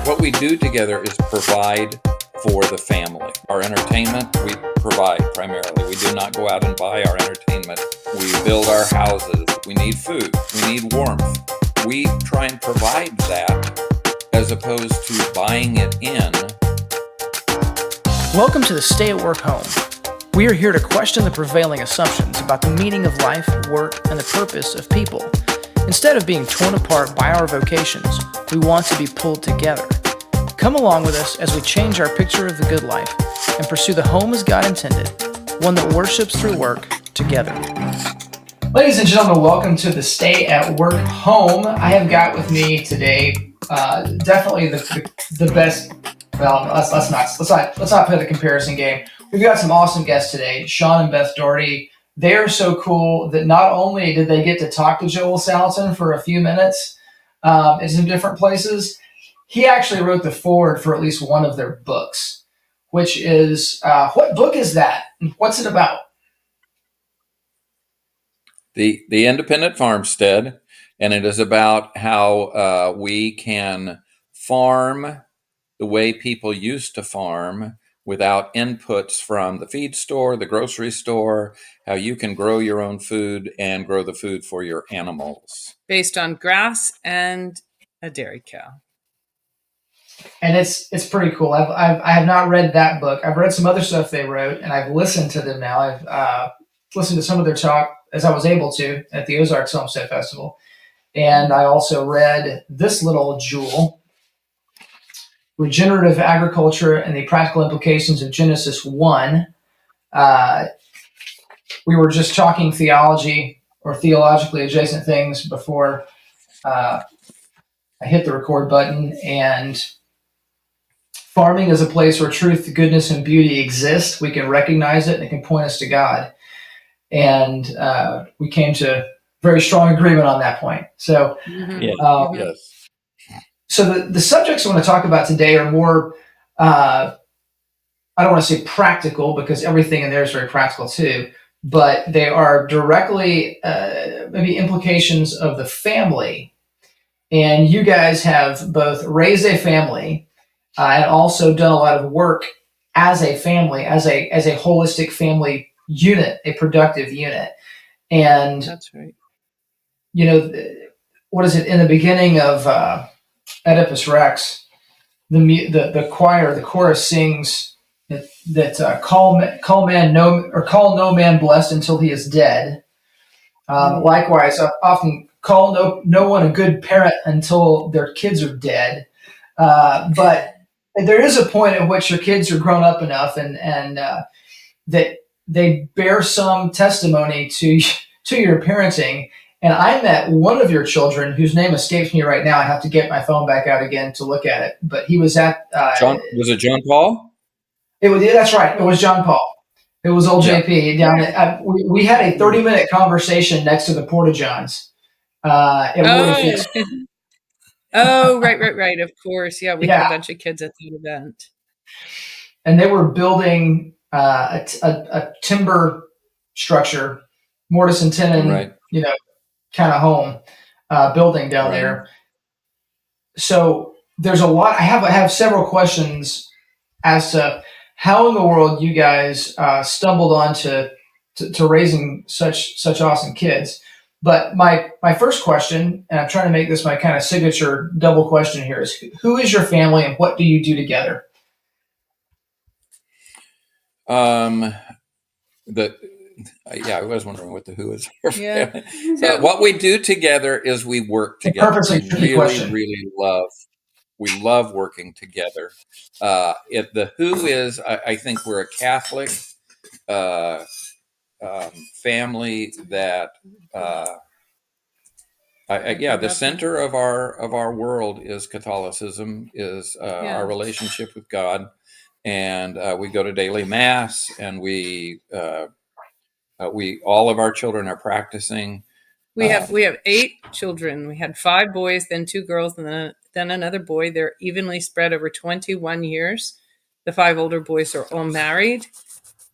What we do together is provide for the family. Our entertainment, we provide primarily. We do not go out and buy our entertainment. We build our houses. We need food. We need warmth. We try and provide that as opposed to buying it in. Welcome to the Stay at Work Home. We are here to question the prevailing assumptions about the meaning of life, work, and the purpose of people. Instead of being torn apart by our vocations, we want to be pulled together. Come along with us as we change our picture of the good life and pursue the home as God intended, one that worships through work together. Ladies and gentlemen, welcome to the Stay at Work Home. I have got with me today definitely the best. Well, let's not play the comparison game. We've got some awesome guests today, Shawn and Beth Dougherty. They are so cool that not only did they get to talk to Joel Salatin for a few minutes in some different places, he actually wrote the foreword for at least one of their books, which is, what book is that? What's it about? The Independent Farmstead, and it is about how we can farm the way people used to farm without inputs from the feed store, the grocery store, how you can grow your own food and grow the food for your animals. Based on grass and a dairy cow. And it's pretty cool. I have not read that book. I've read some other stuff they wrote, and I've listened to them now. I've listened to some of their talk as I was able to at the Ozarks Homestead Festival. And I also read this little jewel, Regenerative Agriculture and the Practical Implications of Genesis 1. We were just talking theology or theologically adjacent things before I hit the record button. And farming is a place where truth, goodness, and beauty exist. We can recognize it, and it can point us to God. And we came to very strong agreement on that point. So, Yes. So the subjects I want to talk about today are more, I don't want to say practical, because everything in there is very practical too, but they are directly maybe implications of the family. And you guys have both raised a family and also done a lot of work as a family, as a holistic family unit, a productive unit. And that's right. You know, what is it in the beginning of Oedipus Rex? The choir, the chorus sings that call no man blessed until he is dead. Likewise, often call no one a good parent until their kids are dead. But there is a point at which your kids are grown up enough and that they bear some testimony to your parenting. And I met one of your children, whose name escapes me right now. I have to get my phone back out again to look at it. But he was at John. Was it John Paul? That's right. It was John Paul. It was old JP down at. We had a 30-minute conversation next to the Porta Johns. Right. Of course. Yeah, we had a bunch of kids at the event. And they were building a timber structure, mortise and tenon, right. Kind of home building down there. So there's a lot. I have several questions as to how in the world you guys stumbled on to raising such awesome kids. But my first question, and I'm trying to make this my kind of signature double question here, is who is your family and what do you do together? I was wondering what the who is. What we do together is we work together. We love working together. The who is, I think we're a Catholic family that, the center of our world is Catholicism, is our relationship with God, and we go to daily mass, and we all of our children are practicing. We have 8 children. We had 5 boys, then 2 girls, and then another boy. They're evenly spread over 21 years. The 5 older boys are all married.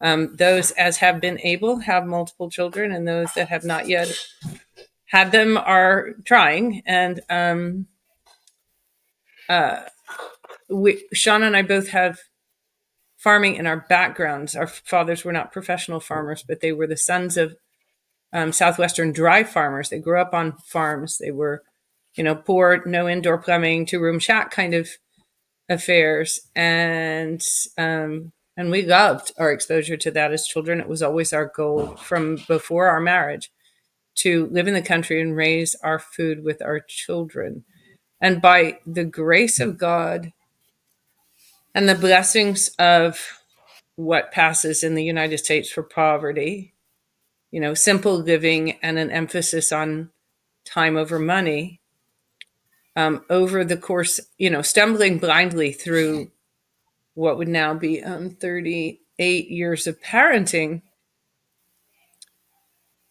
Those as have been able have multiple children, and those that have not yet had them are trying. And Shawn and I both have farming in our backgrounds. Our fathers were not professional farmers, but they were the sons of Southwestern dry farmers. They grew up on farms. They were, poor, no indoor plumbing, 2-room shack kind of affairs, and we loved our exposure to that as children. It was always our goal from before our marriage to live in the country and raise our food with our children. And by the grace of God and the blessings of what passes in the United States for poverty, simple living and an emphasis on time over money, over the course, stumbling blindly through what would now be 38 years of parenting,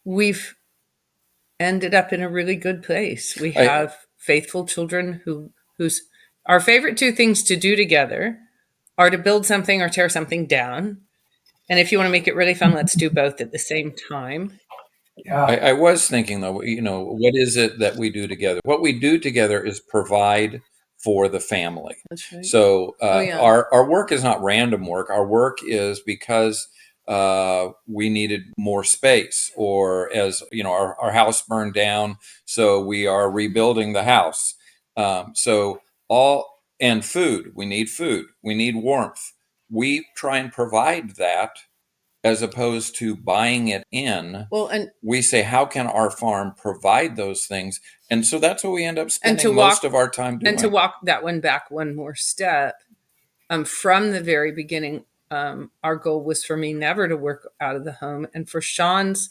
we've ended up in a really good place. We have faithful children whose our favorite two things to do together are to build something or tear something down. And if you want to make it really fun, let's do both at the same time. Yeah. I was thinking, though, what is it that we do together? What we do together is provide for the family. That's right. So yeah. our work is not random work. Our work is because we needed more space, or as our house burned down, so we are rebuilding the house. And food. We need food. We need warmth. We try and provide that, as opposed to buying it in. Well, and we say, how can our farm provide those things? And so that's what we end up spending most of our time doing. And to walk that one back one more step, from the very beginning, our goal was for me never to work out of the home, and for Shawn's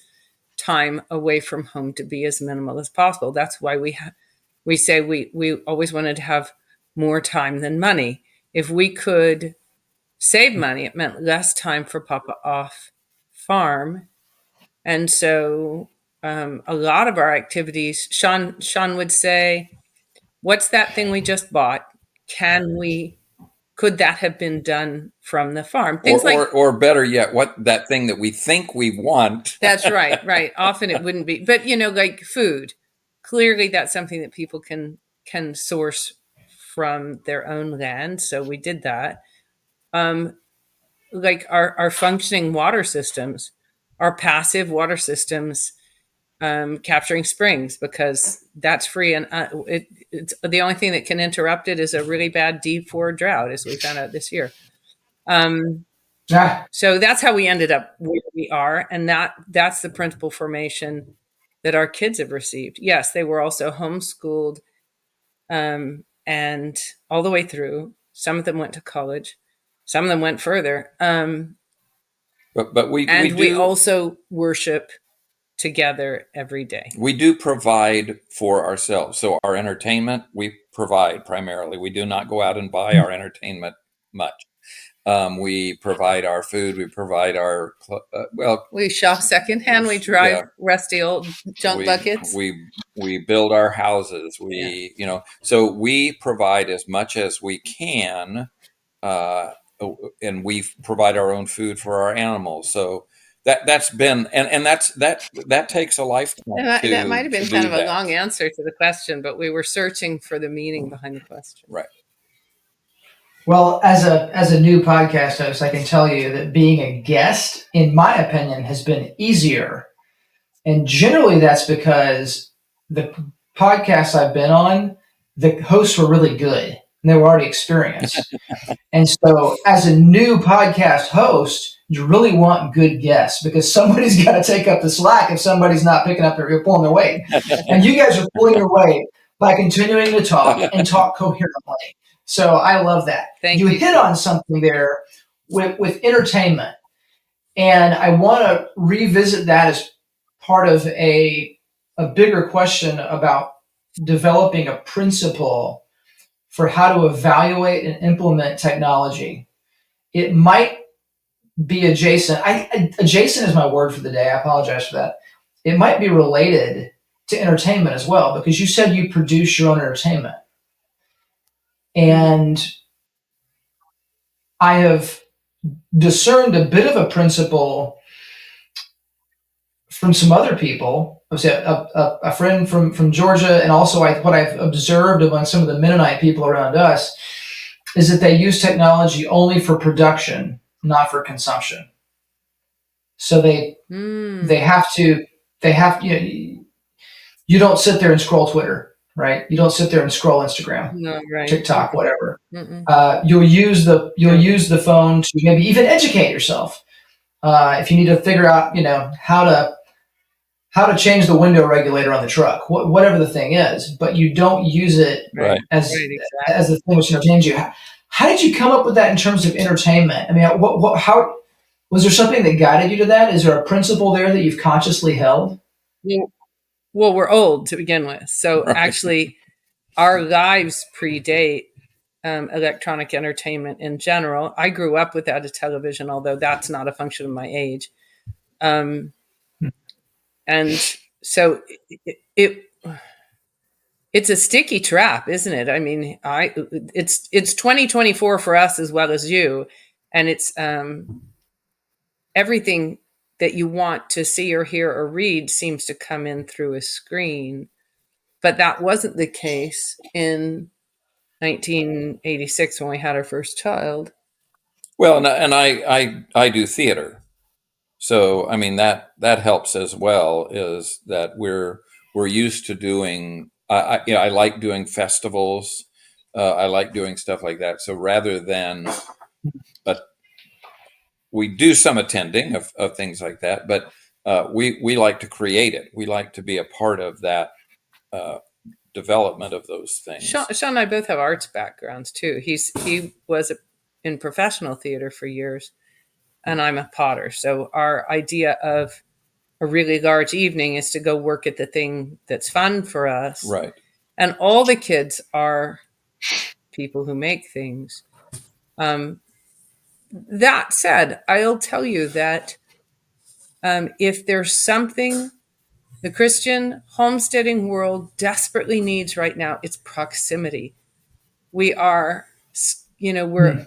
time away from home to be as minimal as possible. That's why we say we always wanted to have more time than money. If we could save money, it meant less time for Papa off farm. And so a lot of our activities, Shawn would say, what's that thing we just bought? Could that have been done from the farm? Things or better yet, what that thing that we think we want. That's right. Often it wouldn't be, but like food, clearly that's something that people can source from their own land. So we did that. Like our functioning water systems, our passive water systems, capturing springs, because that's free, and it's the only thing that can interrupt it is a really bad D4 drought, as we found out this year. So that's how we ended up where we are, and that's the principal formation that our kids have received. Yes, they were also homeschooled, and all the way through. Some of them went to college, some of them went further. But we also worship together every day. We do provide for ourselves. So our entertainment, we provide primarily. We do not go out and buy our entertainment much. We provide our food. We provide our we shop secondhand. We drive rusty old junk buckets. We build our houses. So we provide as much as we can, and we provide our own food for our animals. So that's been and that takes a lifetime. That might have been kind of a long answer to the question, but we were searching for the meaning behind the question. Right. Well, as a new podcast host, I can tell you that being a guest, in my opinion, has been easier. And generally that's because the podcasts I've been on, the hosts were really good and they were already experienced. And so as a new podcast host, you really want good guests, because somebody's got to take up the slack if somebody's not picking up pulling their weight. And you guys are pulling your weight by continuing to talk and talk coherently. So I love that. Thank you. You hit on something there with entertainment. And I want to revisit that as part of a bigger question about developing a principle for how to evaluate and implement technology. It might be adjacent. Adjacent is my word for the day. I apologize for that. It might be related to entertainment as well, because you said you produce your own entertainment. And I have discerned a bit of a principle from some other people. I would say a friend from Georgia, and also what I've observed among some of the Mennonite people around us, is that they use technology only for production, not for consumption. So they Mm. have to they have you don't sit there and scroll Twitter, right? You don't sit there and scroll Instagram, No, right. TikTok, whatever. Mm-mm. You'll Right. use the phone to maybe even educate yourself. If you need to figure out, how to change the window regulator on the truck, whatever the thing is, but you don't use it Right. Right. as Right. as Exactly. the thing which entertains you. How did you come up with that in terms of entertainment? I mean, how was there something that guided you to that? Is there a principle there that you've consciously held? Well, well, we're old to begin with, so Right. actually, our lives predate electronic entertainment in general. I grew up without a television, although that's not a function of my age. Um, and so it it's a sticky trap, isn't it? I mean, it's 2024 for us as well as you, and it's everything that you want to see or hear or read seems to come in through a screen. But that wasn't the case in 1986 when we had our first child. Well, and I do theater, so I mean that helps as well. Is that we're used to doing. I like doing festivals. I like doing stuff like that. So rather than, but we do some attending of things like that, but we like to create it. We like to be a part of that uh, development of those things. Sean and I both have arts backgrounds too. He was in professional theater for years, and I'm a potter. So our idea of a really large evening is to go work at the thing that's fun for us. Right. And all the kids are people who make things. Um, that said, I'll tell you that if there's something the Christian homesteading world desperately needs right now, it's proximity. We are, Hmm.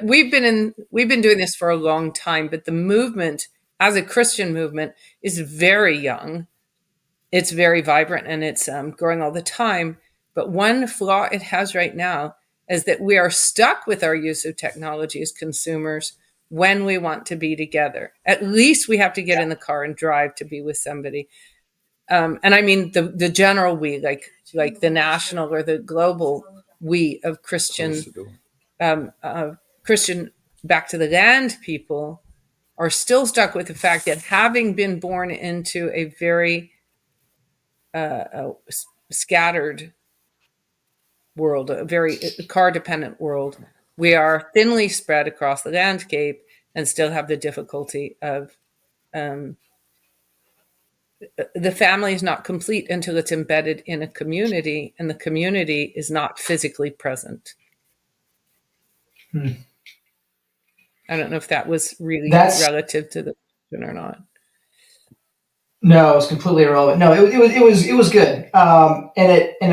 we've been doing this for a long time, but the movement as a Christian movement is very young. It's very vibrant and it's growing all the time. But one flaw it has right now is that we are stuck with our use of technology as consumers when we want to be together. At least we have to get in the car and drive to be with somebody. And I mean the general we, like the national or the global we of Close the door. Christian back to the land people are still stuck with the fact that having been born into a very scattered world, a very car dependent world, we are thinly spread across the landscape and still have the difficulty of um, the family is not complete until it's embedded in a community and the community is not physically present. Hmm. I don't know if that was really That's relative to the question or not. No, it's completely irrelevant. No, it was good, and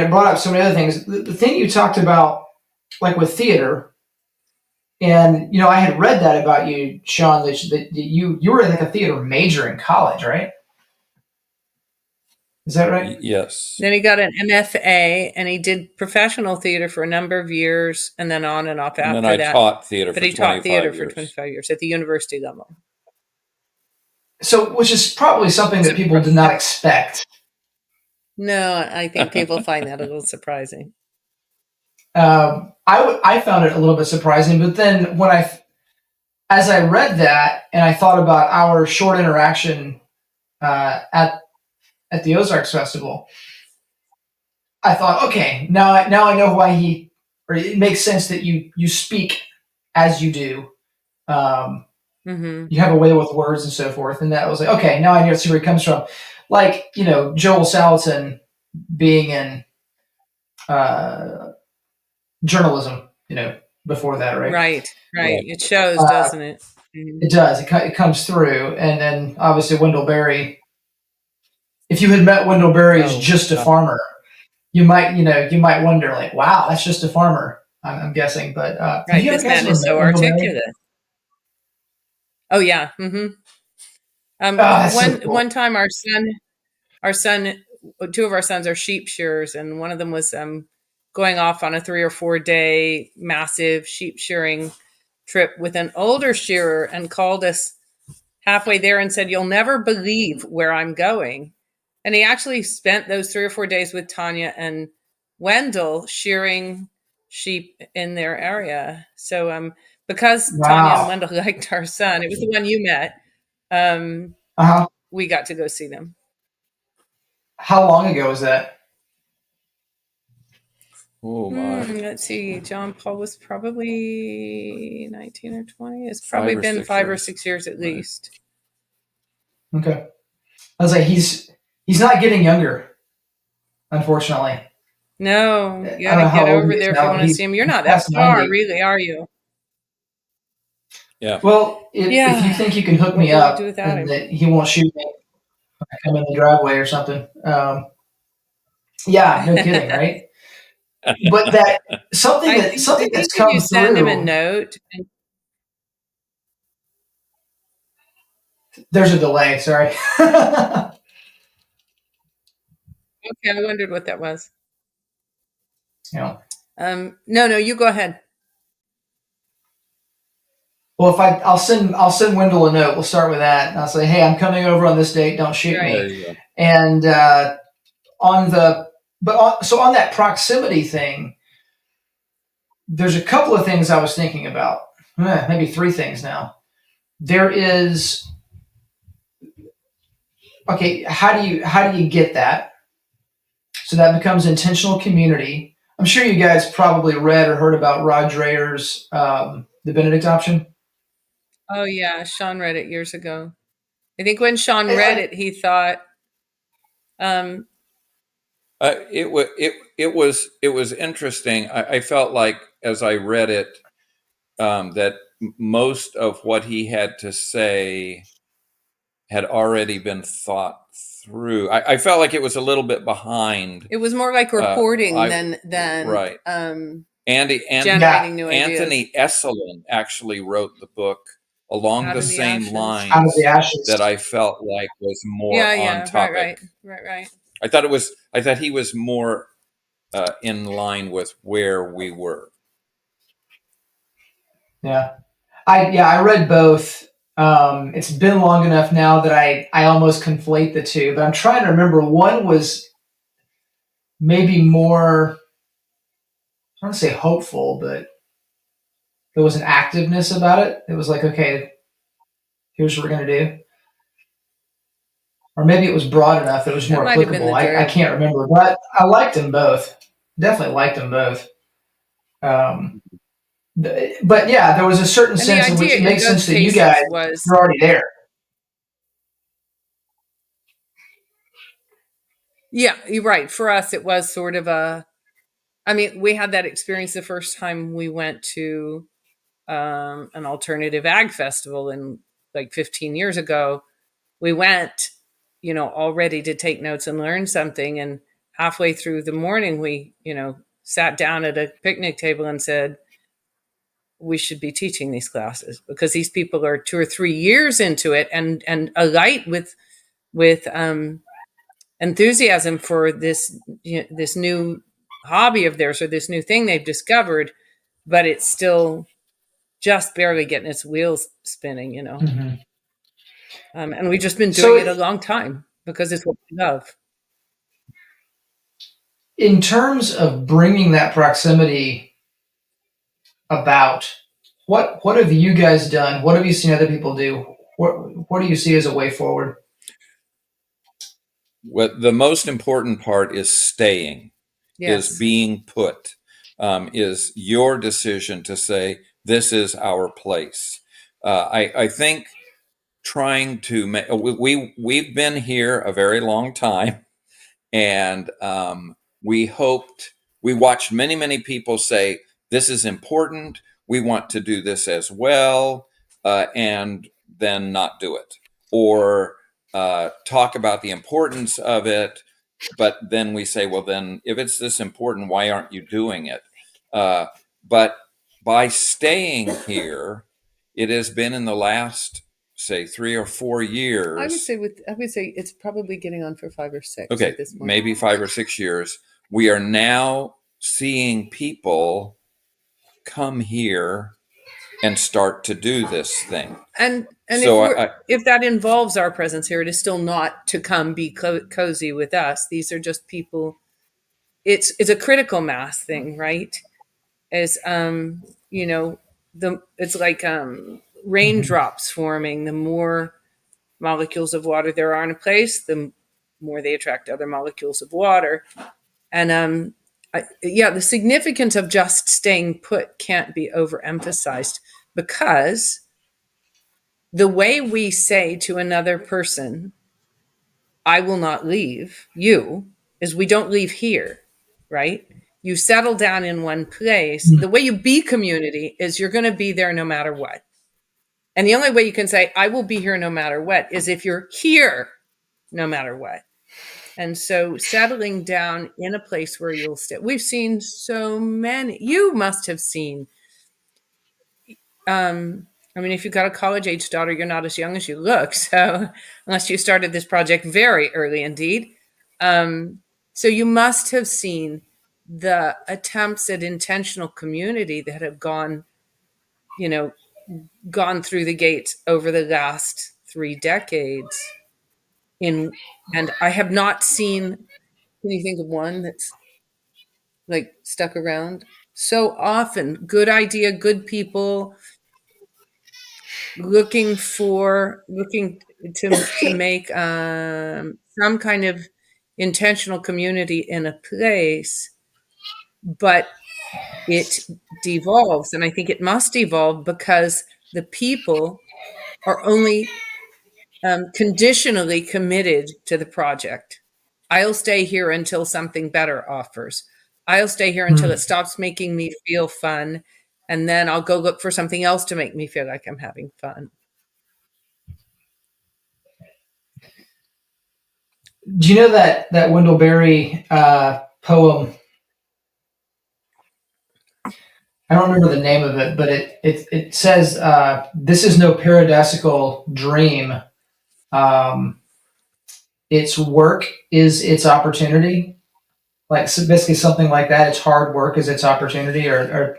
it brought up so many other things. The thing you talked about, like with theater, and I had read that about you, Sean, that you were like a theater major in college, right? Is that right? Yes. Then he got an MFA and he did professional theater for a number of years and then on and off And then after I that. taught theater But for he taught theater 25 for years. 25 years at the university level. So, which is probably something So, that people did not expect. no, I think people find that a little surprising. I found it a little bit surprising, but then as I read that and I thought about our short interaction at the Ozarks Festival, I thought, okay, now I know why or it makes sense that you speak as you do. Um, Mm-hmm. you have a way with words and so forth, and that was like, okay, now I know see where he comes from. Like Joel Salatin being in uh, journalism, before that, right? Right, right. Right. It shows, Uh, doesn't it? Mhm. it does. It comes through, and then obviously Wendell Berry. If you had met Wendell Berry as Oh, just a God. farmer, you might wonder like, wow, that's just a farmer. I'm guessing, but have Right. you This guys man ever is met so Wendell Berry? articulate. Oh, yeah. Mm-hmm. Oh, that's so One cool. time our son, two of our sons are sheep shearers, and one of them was going off on a 3 or 4 day massive sheep shearing trip with an older shearer and called us halfway there and said, "You'll never believe where I'm going." And he actually spent those 3 or 4 days with Tanya and Wendell shearing sheep in their area. So because Tanya and Wow. Wendell liked our son, it was the one you met, um, Uh-huh. we got to go see them. How long ago was that? Oh my! Let's see. John Paul was probably 19 or 20. It's 5 probably or been 6 5 or years. 6 years at Right. least. Okay. I was like, he's not getting younger, unfortunately. No, I you don't got know to how get old over he is there if you now, want but to see him. You're he's not that past far, 90. really, are you? Yeah. Well, if you Yeah. think you can hook What me will we do up without and him? that he won't shoot me when I come in the driveway or something, yeah, no kidding, right? But that I something that's think if you come send him a through. note, and, There's a delay. Sorry. okay, I wondered what that was. You know, No, you go ahead. well, if I'll send Wendell a note. We'll start with that. And I'll say, hey, I'm coming over on this date. Don't shoot Right. There me. you go. And on that proximity thing, there's a couple of things I was thinking about. Maybe three things now. There is okay. How do you get that? So that becomes intentional community. I'm sure you guys probably read or heard about Rod Dreher's The Benedict Option. Oh yeah, Sean read it years ago. I think when Sean read I, it, he thought, um, It was interesting. I felt like as I read it, that most of what he had to say had already been thought through. I felt like it was a little bit behind. it was more like reporting I than Right. Andy and yeah, generating new ideas Anthony Esselin actually wrote the book along out the of the same ashes. out of the lines that ashes. I felt like was more on Yeah, topic. right. I thought he was more in line with where we were. Yeah. I read both. It's been long enough now that I almost conflate the two, but I'm trying to remember. One was maybe more, I don't want to say hopeful, but there was an activeness about it. It was like, okay, here's what we're going to do. Or maybe it was broad enough that it was That more might have been applicable. the I drib. can't remember, but I liked them both. Definitely liked them both. Um, but yeah, there was a certain And the sense in which idea it in makes both sense that you guys, cases was, you're already there. yeah, you're right. For us, it was sort of I mean, we had that experience the first time we went to an alternative ag festival in like 15 years ago. We went, all ready to take notes and learn something. And halfway through the morning, we, sat down at a picnic table and said, we should be teaching these classes because these people are 2 or 3 years into it and alight with enthusiasm for this new hobby of theirs or this new thing they've discovered, but it's still just barely getting its wheels spinning. Mm-hmm. And we've just been doing So, it a long time because it's what we love. in terms of bringing that proximity about, what have you guys done? What have you seen other people do? What do you see as a way forward? What the most important part is staying, is Yes. being put, is your decision to say this is our place. I think trying to make we've been here a very long time, and we watched many people say this is important, we want to do this as well, and then not do it, or talk about the importance of it, but then we say, well, then if it's this important, why aren't you doing it? But by staying here, it has been in the last, say, 3 or 4 years. I would say it's probably getting on for 5 or 6 Okay, at this point. maybe 5 or 6 years. We are now seeing people come here and start to do this thing. And So if that involves our presence here, it is still not to come be cozy with us. These are just people. It's a critical mass thing, right? As it's like raindrops forming. The more molecules of water there are in a place, the more they attract other molecules of water. And the significance of just staying put can't be overemphasized, because the way we say to another person, I will not leave you, is we don't leave here, right? You settle down in one place. The way you be community is you're going to be there no matter what. And the only way you can say, I will be here no matter what, is if you're here no matter what. And so settling down in a place where you'll stay. We've seen so many. You must have seen. If you've got a college age daughter, you're not as young as you look. So unless you started this project very early indeed. So you must have seen the attempts at intentional community that have gone through the gates over the last 3 decades. And I have not seen, can you think of one that's like stuck around? So often, good idea, good people looking to make some kind of intentional community in a place, but it devolves. And I think it must evolve because the people are only conditionally committed to the project. I'll stay here until something better offers. I'll stay here until it stops making me feel fun. And then I'll go look for something else to make me feel like I'm having fun. Do you know that Wendell Berry poem? I don't remember the name of it, but it says, "This is no paradisical dream. Its work is its opportunity." Like, so basically something like that. It's hard work is its opportunity, or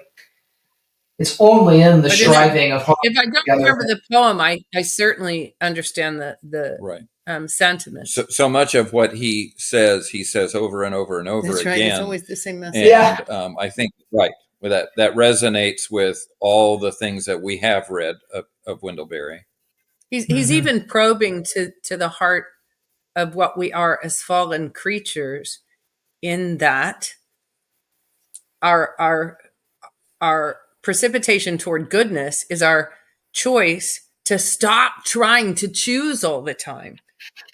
it's only in the striving of hard. If I don't remember the poem, I certainly understand the right. Sentiment. So much of what he says over and over and over That's again. Right. It's always the same message. And I think that resonates with all the things that we have read of Wendell Berry. He's even probing to the heart of what we are as fallen creatures, in that our precipitation toward goodness is our choice to stop trying to choose all the time,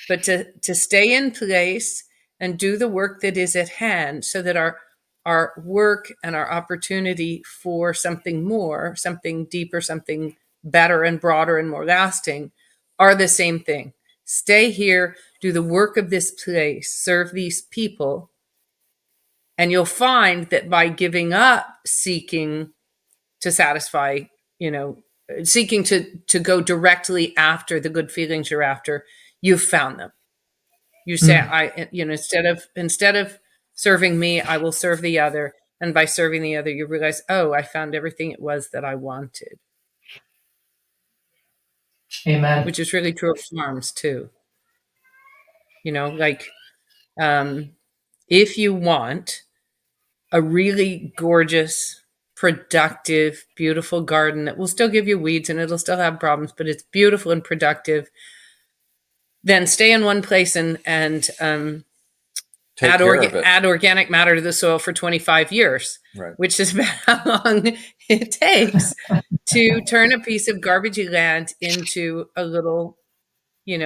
but to stay in place and do the work that is at hand, so that our work and our opportunity for something more, something deeper, something better and broader and more lasting are the same thing. Stay here, do the work of this place, serve these people. And you'll find that by giving up seeking to satisfy, seeking to go directly after the good feelings you're after, you've found them. You say, instead of serving me, I will serve the other. And by serving the other, you realize, oh, I found everything it was that I wanted. Amen. Which is really true of farms too. If you want a really gorgeous, productive, beautiful garden that will still give you weeds and it'll still have problems, but it's beautiful and productive, then stay in one place and add organic matter to the soil for 25 years, right. Which is about how long it takes to turn a piece of garbagey land into a little,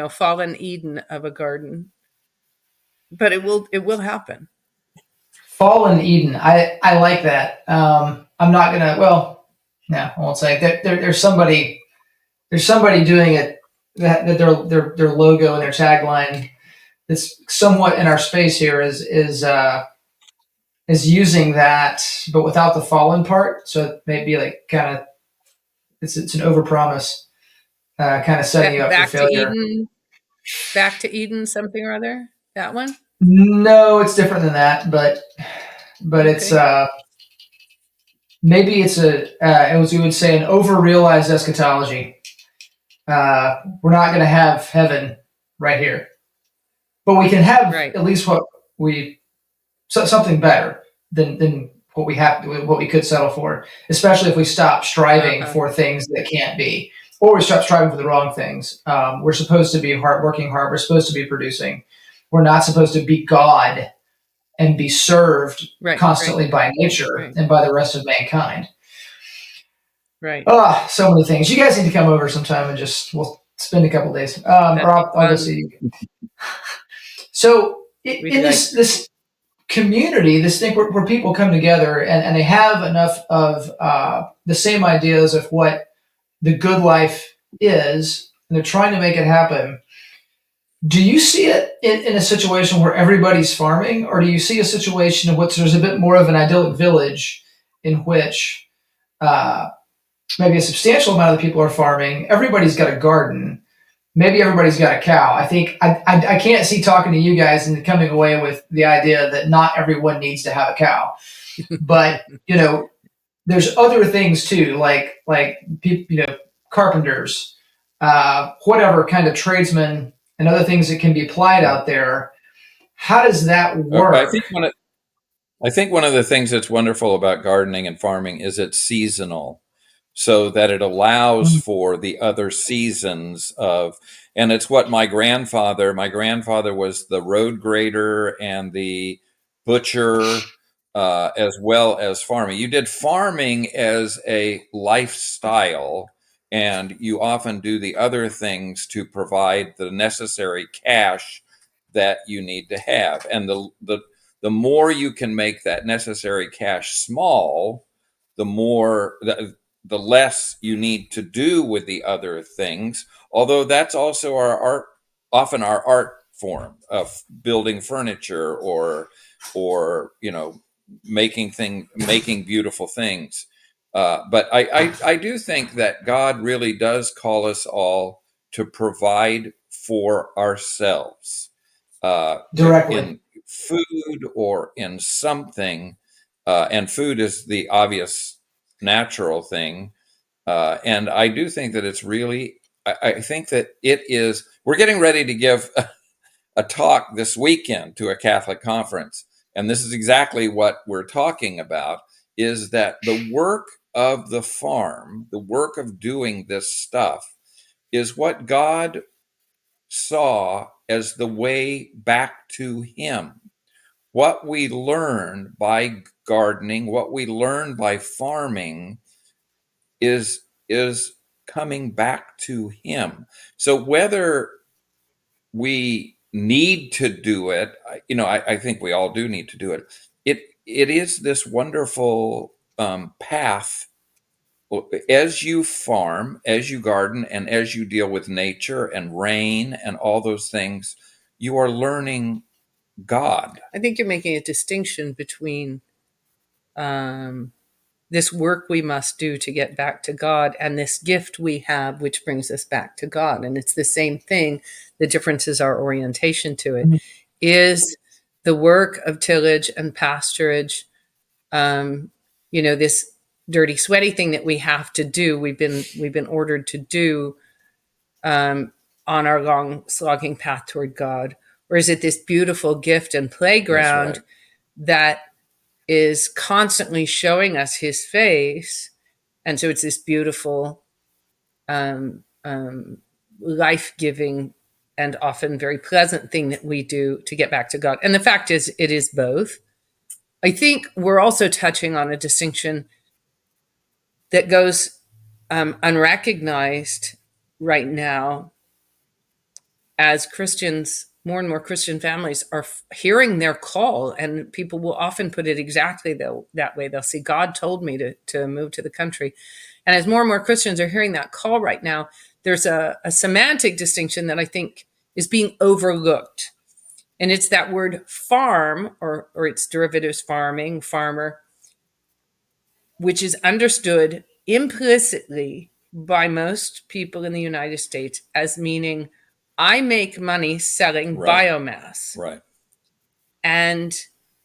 fallen Eden of a garden. But it will happen. Fallen Eden. I like that. I'm not gonna. Well, no, I won't say that. There's somebody doing it that their logo and their tagline that's somewhat in our space here is using that, but without the fallen part. So it may be like kind of it's an overpromise, kind of setting you up for failure. Back to Eden, something or other. That one? No, it's different than that, but but it's Okay. maybe it's as we would say, an over-realized eschatology. We're not going to have heaven right here, but we can have Right. at least what we something better than what we have, what we could settle for, especially if we stop striving Uh-huh. for things that can't be, or we stop striving for the wrong things. We're supposed to be working hard. We're supposed to be producing. We're not supposed to be God and be served Right. constantly by nature Right. and by the rest of mankind. Right. Oh, so many things. You guys need to come over sometime and just we'll spend a couple days. Or That'd be I'll go fun. see you. So We'd in like. this community, this thing where people come together and they have enough of the same ideas of what the good life is, and they're trying to make it happen. Do you see it in a situation where everybody's farming, or do you see a situation in which there's a bit more of an idyllic village in which uh, maybe a substantial amount of the people are farming, everybody's got a garden, maybe everybody's got a cow? I think I can't see talking to you guys and coming away with the idea that not everyone needs to have a cow, but there's other things too, like carpenters, whatever kind of tradesmen and other things that can be applied Yeah. out there. How does that I work? think one of the things that's wonderful about gardening and farming is it's seasonal, so that it allows for the other seasons of, and it's what my grandfather was the road grader and the butcher, as well as farming. You did farming as a lifestyle, and you often do the other things to provide the necessary cash that you need to have. And the more you can make that necessary cash small, the more the less you need to do with the other things. Although that's also our art, often our art form of building furniture, or making beautiful things. But I do think that God really does call us all to provide for ourselves, Directly? in food or in something. And food is the obvious natural thing. And I do think that it's really, I think that it is, we're getting ready to give a talk this weekend to a Catholic conference. And this is exactly what we're talking about, is that the work of the farm, the work of doing this stuff, is what God saw as the way back to Him. What we learn by gardening, what we learn by farming, is coming back to Him. So whether we need to do it, I think we all do need to do it. It is this wonderful path. As you farm, as you garden, and as you deal with nature and rain and all those things, you are learning God. I think you're making a distinction between um, this work we must do to get back to God and this gift we have, which brings us back to God. And it's the same thing. The difference is our orientation to it. Is the work of tillage and pasturage, this dirty, sweaty thing that we have to do. We've been ordered to do on our long, slogging path toward God, or is it this beautiful gift and That's right. playground that is constantly showing us His face? And so it's this beautiful, um, um, life-giving, and often very pleasant thing that we do to get back to God. And the fact is, it is both. I think we're also touching on a distinction that goes unrecognized right now, as Christians, more and more Christian families are hearing their call, and people will often put it exactly that way. They'll say, God told me to move to the country. And as more and more Christians are hearing that call right now, there's a semantic distinction that I think is being overlooked. And it's that word farm, or its derivatives, farming, farmer, which is understood implicitly by most people in the United States as meaning I make money selling Right. biomass. Right. And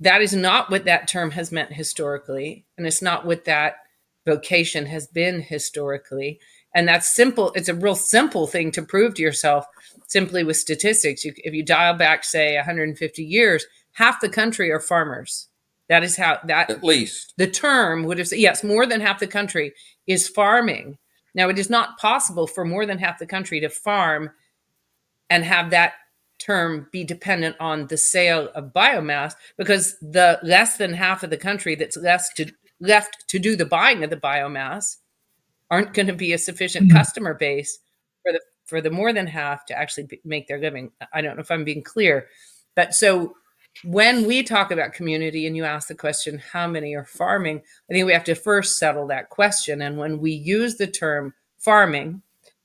That is not what that term has meant historically, and it's not what that vocation has been historically. And that's simple. It's a real simple thing to prove to yourself simply with statistics. If you dial back, say, 150 years, half the country are farmers. That is how that At least. the term would have said, yes, more than half the country is farming. Now, it is not possible for more than half the country to farm and have that term be dependent on the sale of biomass, because the less than half of the country that's left to do the buying of the biomass aren't going to be a sufficient customer base for the more than half to actually make their living. I don't know if I'm being clear, but so when we talk about community and you ask the question, how many are farming? I think we have to first settle that question. And when we use the term farming,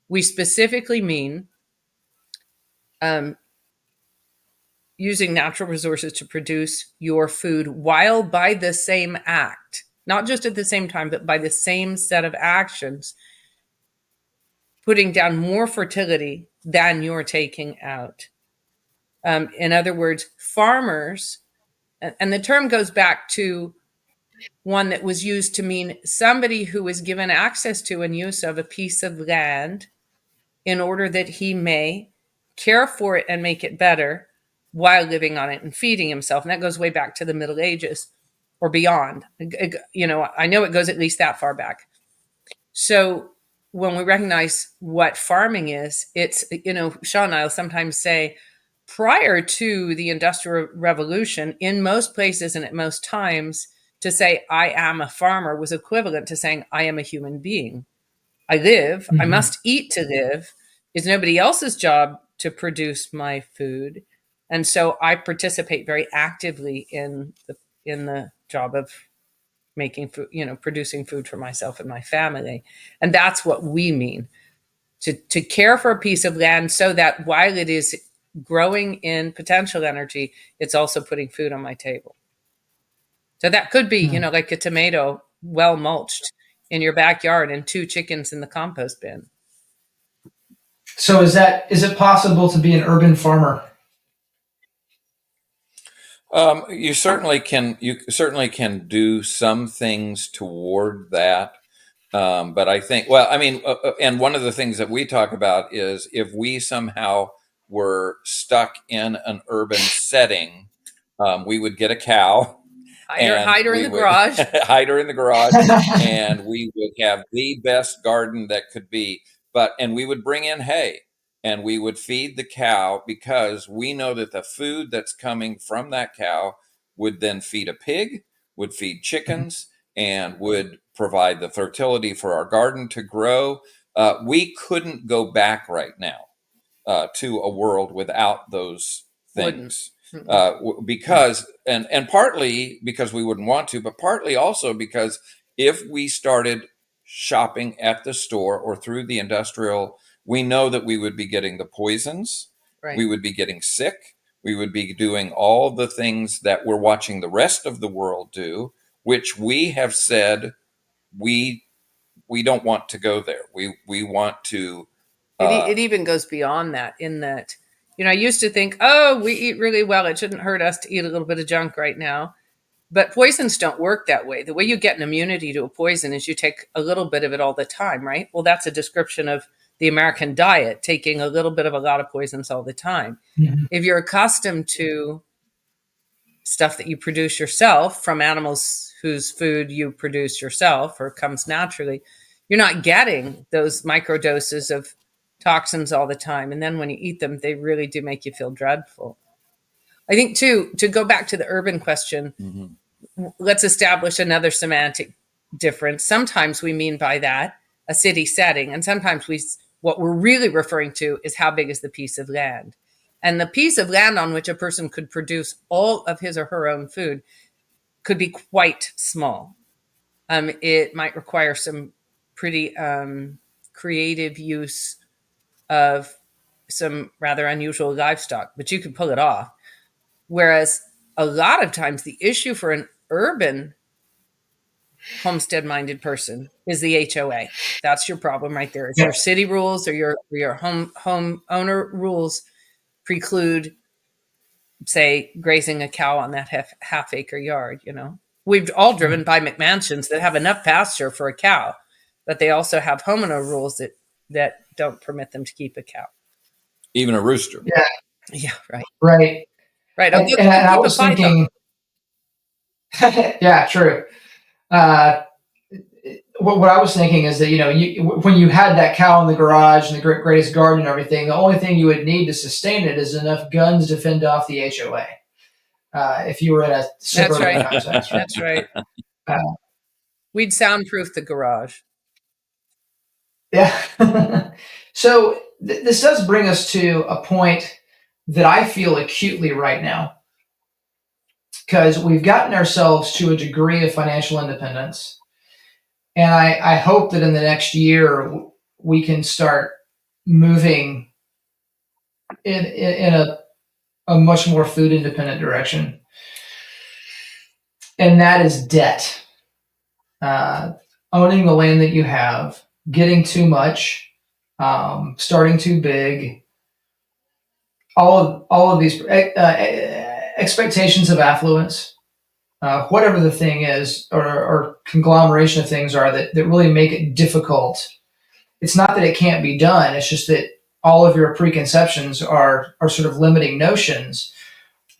we specifically mean using natural resources to produce your food while by the same act, not just at the same time, but by the same set of actions, putting down more fertility than you're taking out. In other words, farmers, and the term goes back to one that was used to mean somebody who was given access to and use of a piece of land in order that he may care for it and make it better while living on it and feeding himself. And that goes way back to the Middle Ages or beyond. I know it goes at least that far back. So when we recognize what farming is, it's, Shawn and I will sometimes say, prior to the Industrial Revolution, in most places and at most times, to say, I am a farmer was equivalent to saying, I am a human being. I live, I must eat to live. It's nobody else's job to produce my food. And so I participate very actively in the job of making food, producing food for myself and my family. And that's what we mean. To care for a piece of land so that while it is growing in potential energy, it's also putting food on my table. So that could be, like a tomato well mulched in your backyard and 2 chickens in the compost bin. So is it possible to be an urban farmer? You certainly can. You certainly can do some things toward that. But I think, well, I mean, and one of the things that we talk about is if we somehow were stuck in an urban setting, we would get a cow Hide her in we the would garage. hide her in the garage, and we would have the best garden that could be. And we would bring in hay, and we would feed the cow because we know that the food that's coming from that cow would then feed a pig, would feed chickens, and would provide the fertility for our garden to grow. We couldn't go back right now to a world without those things. Because and partly because we wouldn't want to, but partly also because if we started shopping at the store or through the industrial, we know that we would be getting the poisons, Right. we would be getting sick, we would be doing all the things that we're watching the rest of the world do, which we have said we don't want to go there. We want to. It even goes beyond that, in that, I used to think, oh, we eat really well. It shouldn't hurt us to eat a little bit of junk right now. But poisons don't work that way. The way you get an immunity to a poison is you take a little bit of it all the time, right? Well, that's a description of the American diet, taking a little bit of a lot of poisons all the time. If you're accustomed to stuff that you produce yourself from animals whose food you produce yourself or comes naturally, you're not getting those micro doses of toxins all the time. And then when you eat them, they really do make you feel dreadful. I think, too, to go back to the urban question, let's establish another semantic difference. Sometimes we mean by that a city setting, and sometimes what we're really referring to is how big is the piece of land. And the piece of land on which a person could produce all of his or her own food could be quite small. It might require some pretty creative use of some rather unusual livestock, but you can pull it off. Whereas a lot of times the issue for an urban homestead-minded person is the HOA. That's your problem right there. It's your city rules or your home owner rules preclude say, grazing a cow on that half acre yard. We've all driven by McMansions that have enough pasture for a cow, but they also have homeowner rules that don't permit them to keep a cow. Even a rooster. Yeah. Yeah, right. Right. Right. And Although they can I keep a was python. thinking, yeah, true. What I was thinking is that, when you had that cow in the garage and the greatest garden and everything, the only thing you would need to sustain it is enough guns to fend off the HOA. If you were in a suburban right. context. That's right. We'd soundproof the garage. Yeah. So this does bring us to a point that I feel acutely right now, because we've gotten ourselves to a degree of financial independence. And I hope that in the next year we can start moving in a much more food independent direction. And that is debt. Owning the land that you have, getting too much, starting too big, all of these expectations of affluence, whatever the thing is, or conglomeration of things are that really make it difficult. It's not that it can't be done. It's just that all of your preconceptions are sort of limiting notions.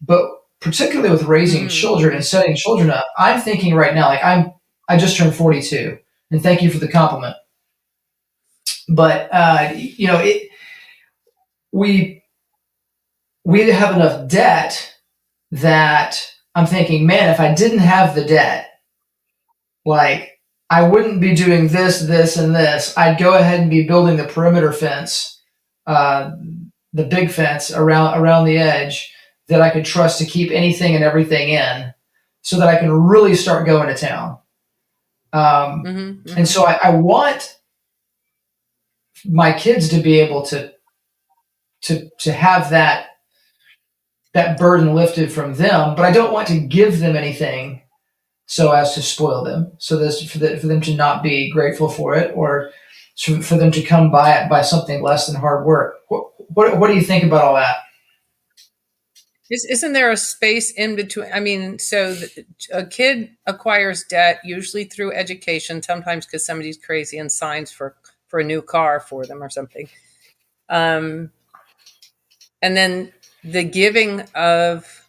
But particularly with raising children and setting children up, I'm thinking right now, like I just turned 42, and thank you for the compliment. But we have enough debt that I'm thinking, man, if I didn't have the debt, like I wouldn't be doing this, this, and this. I'd go ahead and be building the perimeter fence, the big fence around the edge that I could trust to keep anything and everything in, so that I can really start going to town. And so I want my kids to be able to have that burden lifted from them, but I don't want to give them anything so as to spoil them, so for them to not be grateful for it, or for them to come by it by something less than hard work. What do you think about all that? Isn't there a space in between? I mean, so a kid acquires debt usually through education, sometimes because somebody's crazy and signs for a new car for them or something. And then the giving of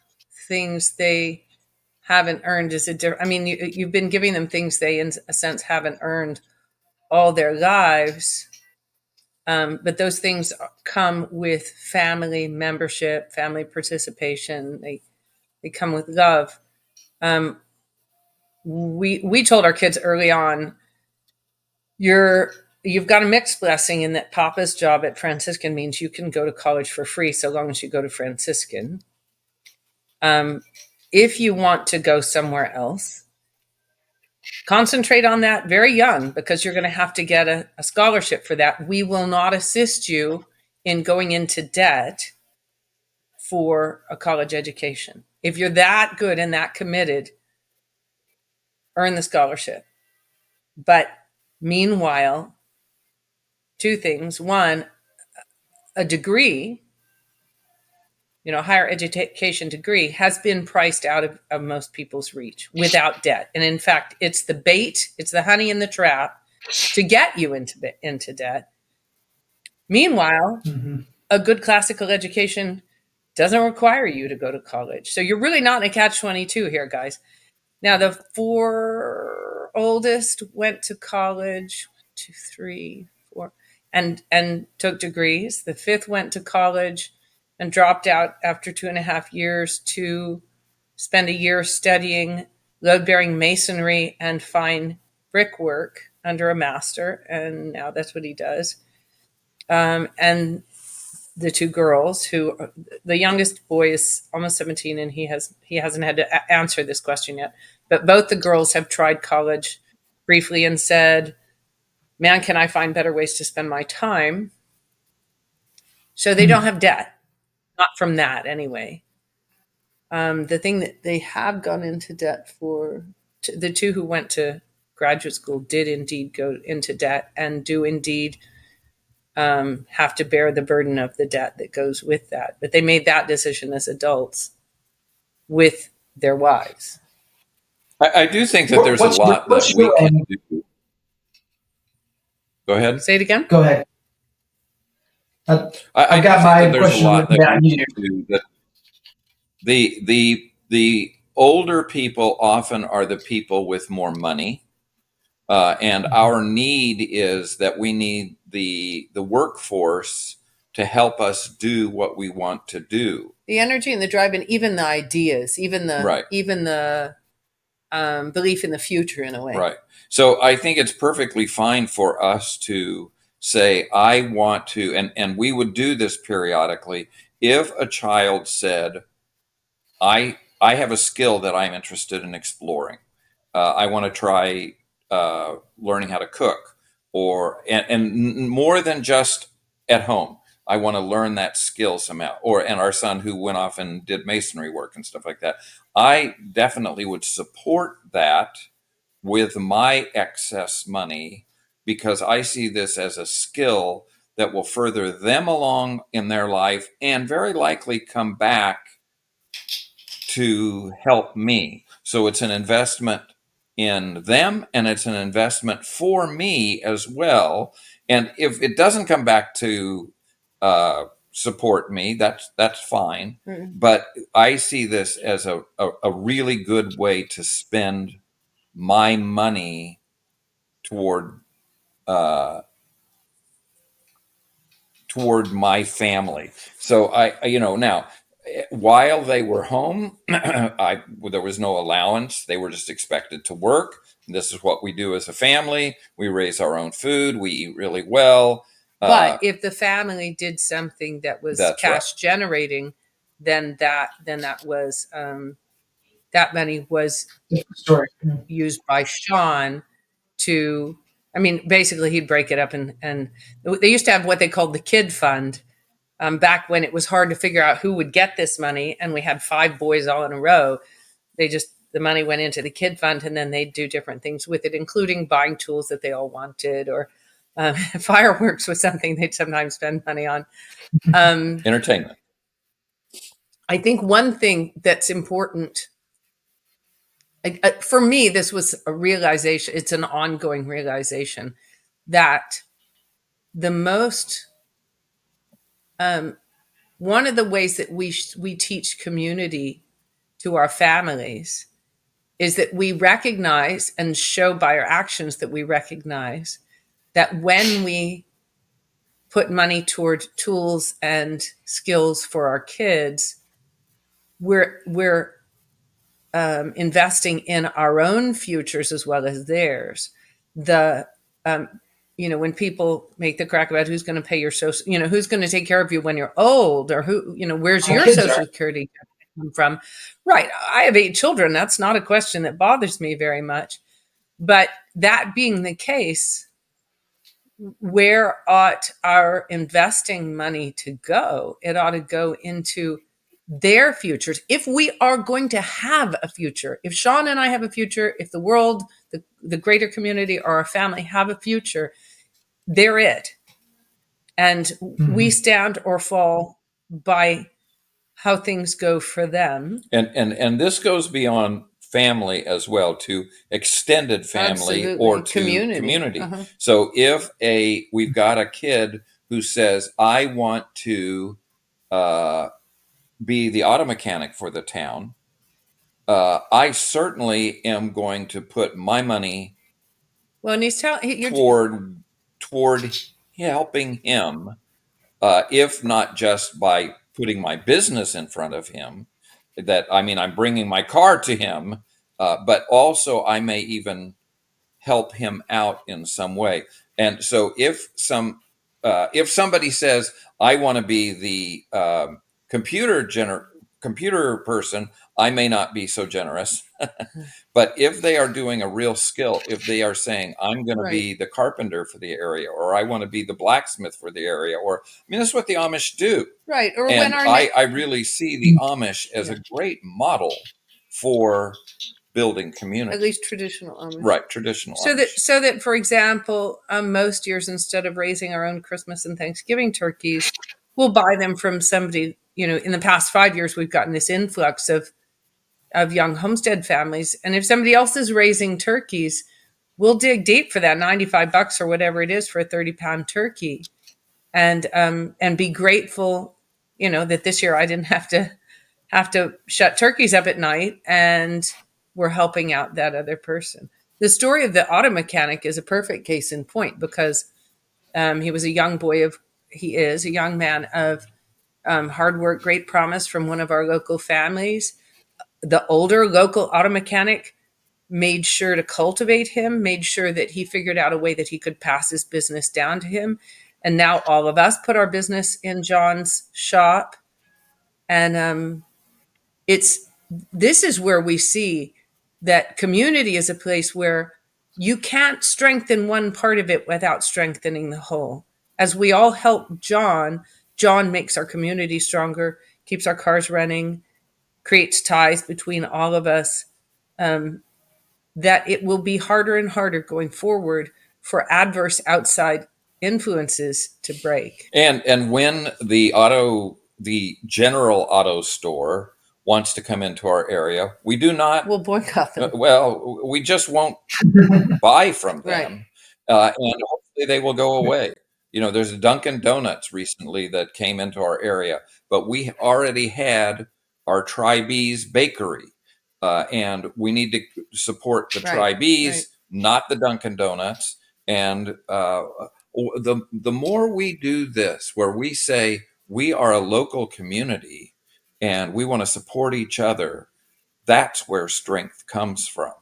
things they haven't earned is I mean, you've been giving them things they, in a sense, haven't earned all their lives. But those things come with family membership, family participation. They come with love. We told our kids early on, you've got a mixed blessing in that Papa's job at Franciscan means you can go to college for free so long as you go to Franciscan. If you want to go somewhere else, concentrate on that very young, because you're going to have to get a scholarship for that. We will not assist you in going into debt for a college education. If you're that good and that committed, earn the scholarship. But meanwhile, two things. One, a degree, higher education degree has been priced out of most people's reach without debt. And in fact, it's the bait, it's the honey in the trap to get you into debt. Meanwhile, a good classical education doesn't require you to go to college. So you're really not in a catch-22 here, guys. Now, the 4 oldest went to college, 1, 2, 3, 4, and took degrees. The 5th went to college and dropped out after 2.5 years to spend a year studying load-bearing masonry and fine brickwork under a master, and now that's what he does. And the 2 girls, the youngest boy is almost 17, and he hasn't had to answer this question yet. But both the girls have tried college briefly and said, "Man, can I find better ways to spend my time?" So they don't have debt, not from that anyway. The thing that they have gone into debt for, the 2 who went to graduate school did indeed go into debt and do indeed have to bear the burden of the debt that goes with that. But they made that decision as adults. with their wives. I do think that there's a lot that we can do. Go ahead. Say it again. Go ahead. I I've do got think my that there's a question lot written that down. we You can do. do. That the older people often are the people with more money, and our need is that we need the workforce to help us do what we want to do. The energy and the drive, and even the ideas, even the Right. Belief in the future, in a way. Right. So I think it's perfectly fine for us to say, I want to, and we would do this periodically. If a child said, I have a skill that I'm interested in exploring. I want to try learning how to cook, and more than just at home. I want to learn that skill somehow. And our son who went off and did masonry work and stuff like that. I definitely would support that with my excess money, because I see this as a skill that will further them along in their life and very likely come back to help me. So it's an investment in them, and it's an investment for me as well. And if it doesn't come back to support me, that's fine. Mm-hmm. But I see this as a really good way to spend my money toward toward my family. So now, while they were home, there was no allowance. They were just expected to work. This is what we do as a family. We raise our own food. We eat really well. But if the family did something that was That's cash generating, then that was that money was Different story. used by Shawn to, I mean, basically he'd break it up, and they used to have what they called the kid fund, back when it was hard to figure out who would get this money, and we had 5 boys all in a row. The money went into the kid fund, and then they'd do different things with it, including buying tools that they all wanted, or fireworks was something they'd sometimes spend money on. Entertainment. I think one thing that's important, for me, this was a realization. It's an ongoing realization that the most, one of the ways that we teach community to our families is that we recognize and show by our actions that we recognize that when we put money toward tools and skills for our kids, we're investing in our own futures as well as theirs. The when people make the crack about who's going to pay your social, who's going to take care of you when you're old, or who, where's your social security come from? Right. I have 8 children. That's not a question that bothers me very much. But that being the case, where ought our investing money to go? It ought to go into their futures. If we are going to have a future, if Shawn and I have a future, if the world, the greater community, or our family have a future, they're it. And we stand or fall by how things go for them. And this goes beyond family as well, to extended family. Absolutely. Or to community. Uh-huh. So if we've got a kid who says, I want to be the auto mechanic for the town, I certainly am going to put my money and he's toward helping him, if not just by putting my business in front of him. I'm bringing my car to him, but also I may even help him out in some way. And so if somebody says, I want to be the computer person, I may not be so generous. But if they are doing a real skill, if they are saying, I'm going to be the carpenter for the area, or I want to be the blacksmith for the area, this is what the Amish do. Right. Or and I really see the Amish as a great model for building community. At least traditional Amish. Right, traditional Amish. Amish. So that, for example, most years, instead of raising our own Christmas and Thanksgiving turkeys, we'll buy them from somebody. In the past 5 years, we've gotten this influx of of young homestead families. And if somebody else is raising turkeys, we'll dig deep for that $95 or whatever it is for a 30-pound turkey, and be grateful, that this year I didn't have to shut turkeys up at night, and we're helping out that other person. The story of the auto mechanic is a perfect case in point, because he is a young man of hard work, great promise from one of our local families. The older local auto mechanic made sure to cultivate him, made sure that he figured out a way that he could pass his business down to him. And now all of us put our business in John's shop. And this is where we see that community is a place where you can't strengthen one part of it without strengthening the whole. As we all help John makes our community stronger, keeps our cars running, creates ties between all of us, that it will be harder and harder going forward for adverse outside influences to break. And when the general auto store wants to come into our area, we do not. We'll boycott them. Well, we just won't buy from them, and hopefully they will go away. There's a Dunkin' Donuts recently that came into our area, but we already had our Tri-Bees bakery, and we need to support the Tri-Bees, not the Dunkin' Donuts. And the more we do this, where we say we are a local community and we want to support each other, that's where strength comes from.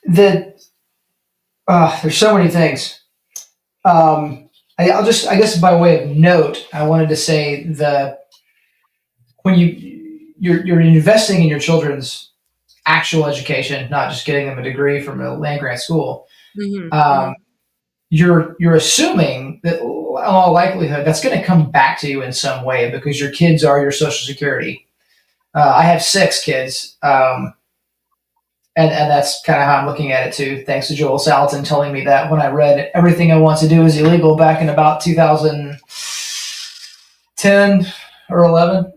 There's so many things. I guess by way of note, I wanted to say when you're investing in your children's actual education, not just getting them a degree from a land grant school, you're assuming that in all likelihood that's going to come back to you in some way, because your kids are your social security. I have 6 kids, and that's kind of how I'm looking at it too. Thanks to Joel Salatin telling me that when I read Everything I Want to Do is Illegal back in about 2010 or 11,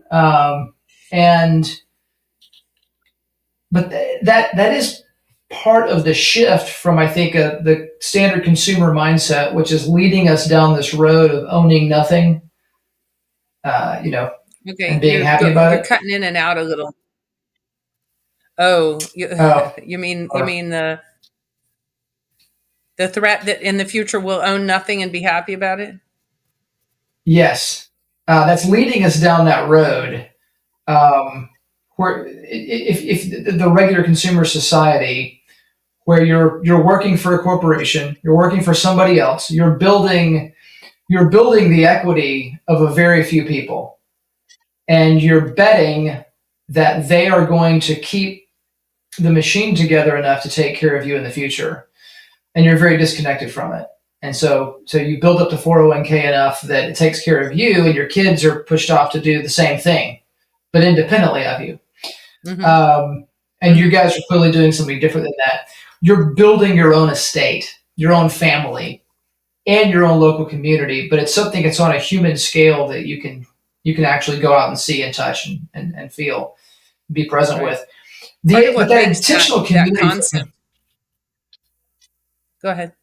but that is part of the shift from, I think, the standard consumer mindset, which is leading us down this road of owning nothing, Okay, and being happy about you're it. cutting in and out a little. Oh, you mean the threat that in the future we'll own nothing and be happy about it? Yes, that's leading us down that road. Where if the regular consumer society, where you're working for a corporation, you're working for somebody else, you're building the equity of a very few people, and you're betting that they are going to keep the machine together enough to take care of you in the future, and you're very disconnected from it. And so you build up the 401k enough that it takes care of you, and your kids are pushed off to do the same thing, but independently of you. And you guys are clearly doing something different than that. You're building your own estate, your own family, and your own local community, but it's something that's on a human scale that you can actually go out and see and touch and feel, be present with. But that intentional community concept. Go ahead.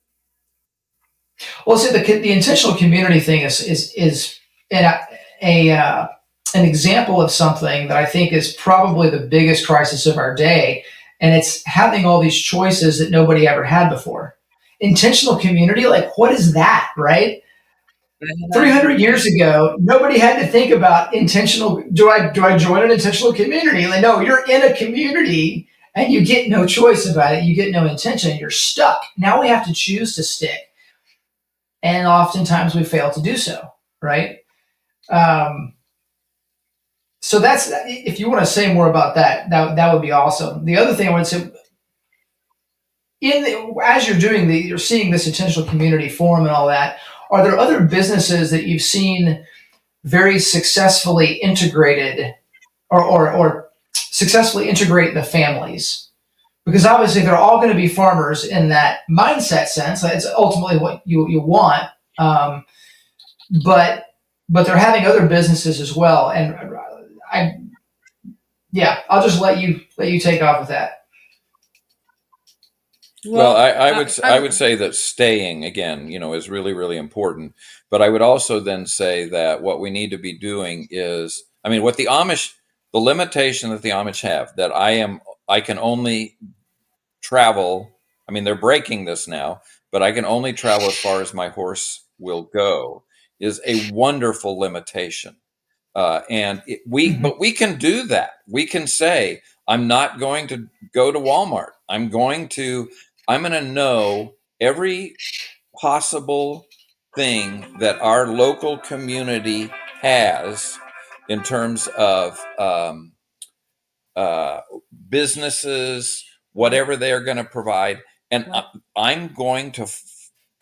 Well, see, the intentional community thing is an example of something that I think is probably the biggest crisis of our day, and it's having all these choices that nobody ever had before. Intentional community, like, what is that, right? 300 years ago, nobody had to think about intentional. Do I join an intentional community? Like, no, you're in a community and you get no choice about it. You get no intention. You're stuck. Now we have to choose to stick, and oftentimes we fail to do so, right? So that's, if you want to say more about that would be awesome. The other thing I would say, as you're seeing this intentional community form and all that, are there other businesses that you've seen very successfully integrated or successfully integrate the families? Because obviously they're all going to be farmers in that mindset sense. It's ultimately what you want. But but they're having other businesses as well. And I, yeah, I'll just let you take off with that. Well, Well, I would say that staying again, is really, really important. But I would also then say that what we need to be doing is, I mean, the limitation that the Amish have, that I can only travel. I mean, they're breaking this now, but I can only travel as far as my horse will go, is a wonderful limitation. Mm-hmm. But we can do that. We can say, I'm not going to go to Walmart. I'm going to know every possible thing that our local community has in terms of uh, businesses, whatever they're going to provide. And I'm going to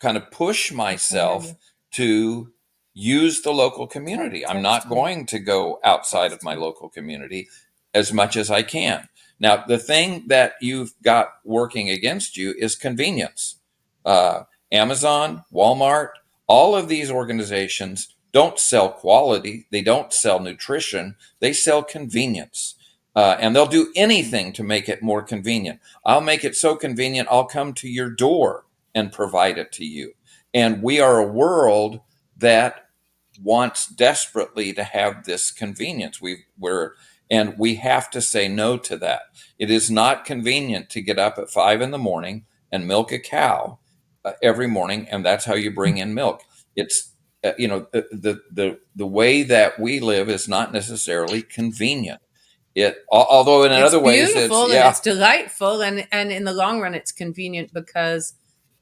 kind of push myself to use the local community. I'm not going to go outside of my local community as much as I can. Now, the thing that you've got working against you is convenience. Uh, Amazon, Walmart, all of these organizations don't sell quality, they don't sell nutrition, they sell convenience. And they'll do anything to make it more convenient. I'll make it so convenient, I'll come to your door and provide it to you. And we are a world that wants desperately to have this convenience. And we have to say no to that. It is not convenient to get up at 5 in the morning and milk a cow every morning, and that's how you bring in milk. It's the way that we live is not necessarily convenient. Although in it's other ways beautiful and it's delightful, and in the long run, it's convenient because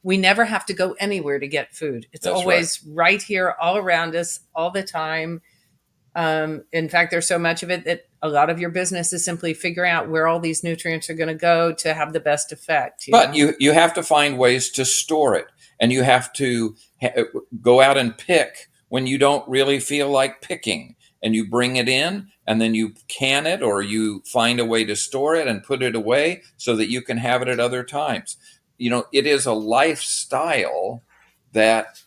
we never have to go anywhere to get food. It's That's always right here, all around us, all the time. In fact, there's so much of it that a lot of your business is simply figuring out where all these nutrients are going to go to have the best effect. But you have to find ways to store it, and you have to go out and pick when you don't really feel like picking, and you bring it in, and then you can it, or you find a way to store it and put it away so that you can have it at other times. It is a lifestyle that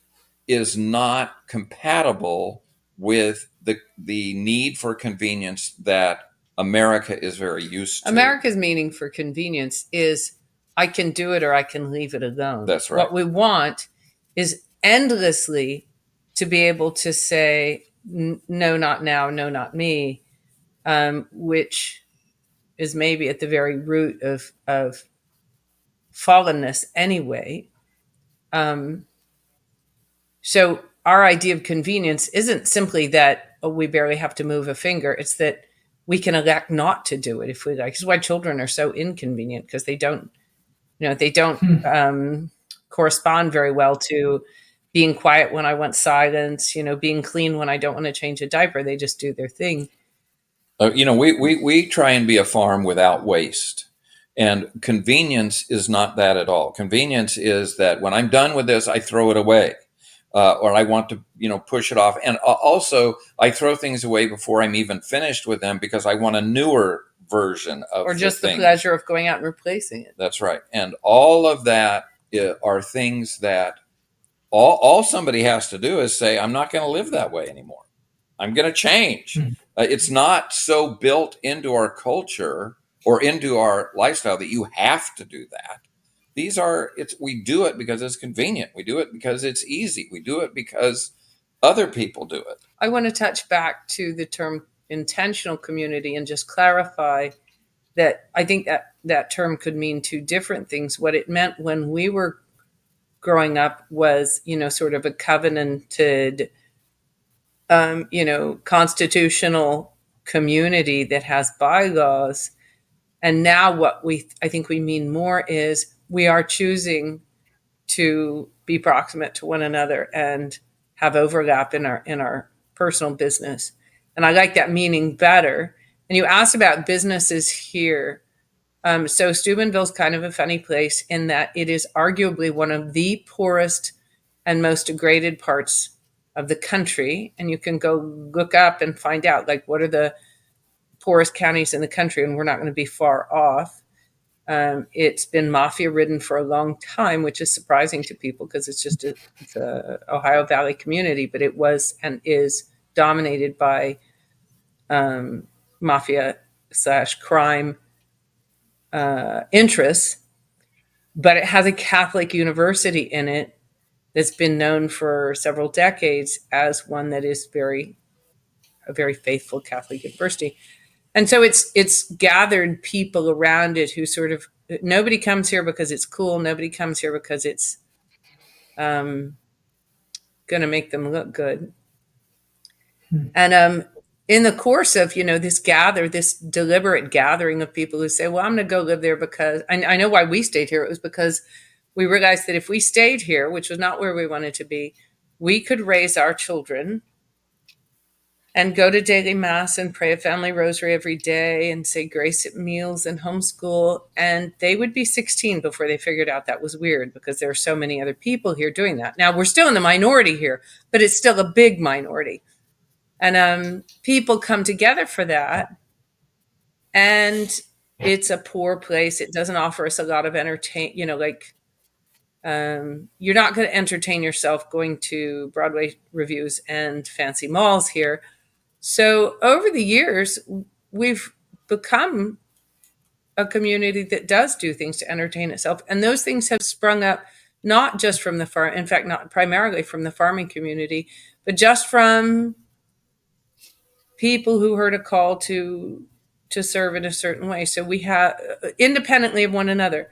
is not compatible with the need for convenience that America is very used to. America's meaning for convenience is I can do it or I can leave it alone. That's right. What we want is endlessly to be able to say, no, not now, no, not me, which is maybe at the very root of fallenness anyway. So our idea of convenience isn't simply that we barely have to move a finger. It's that we can elect not to do it if we like. This is why children are so inconvenient, because they don't correspond very well to being quiet when I want silence, being clean when I don't want to change a diaper. They just do their thing. We try and be a farm without waste. And convenience is not that at all. Convenience is that when I'm done with this, I throw it away. Or I want to, push it off. And also, I throw things away before I'm even finished with them because I want a newer version of or just the pleasure of going out and replacing it. That's right. And all of that are things that all somebody has to do is say, I'm not going to live that way anymore. I'm going to change. It's not so built into our culture or into our lifestyle that you have to do that. We do it because it's convenient. We do it because it's easy. We do it because other people do it. I want to touch back to the term intentional community and just clarify that I think that term could mean two different things. What it meant when we were growing up was, sort of a covenanted, constitutional community that has bylaws. And now what I think we mean more is we are choosing to be proximate to one another and have overlap in our personal business. And I like that meaning better. And you asked about businesses here. So Steubenville's kind of a funny place in that it is arguably one of the poorest and most degraded parts of the country. And you can go look up and find out, like, what are the poorest counties in the country, and we're not going to be far off. It's been mafia ridden for a long time, which is surprising to people because it's a Ohio Valley community, but it was and is dominated by mafia / crime interests, but it has a Catholic university in it that's been known for several decades as one that is a very faithful Catholic university. And so it's gathered people around it who sort of, nobody comes here because it's cool. Nobody comes here because it's going to make them look good. And in the course of, this deliberate gathering of people who say, well, I'm going to go live there because I know why we stayed here. It was because we realized that if we stayed here, which was not where we wanted to be, we could raise our children and go to daily mass and pray a family rosary every day and say grace at meals and homeschool. And they would be 16 before they figured out that was weird, because there are so many other people here doing that. Now, we're still in the minority here, but it's still a big minority. And people come together for that. And it's a poor place. It doesn't offer us a lot of you're not going to entertain yourself going to Broadway reviews and fancy malls here. So over the years, we've become a community that does do things to entertain itself. And those things have sprung up not just from the farm, in fact, not primarily from the farming community, but just from people who heard a call to serve in a certain way. So we have, independently of one another,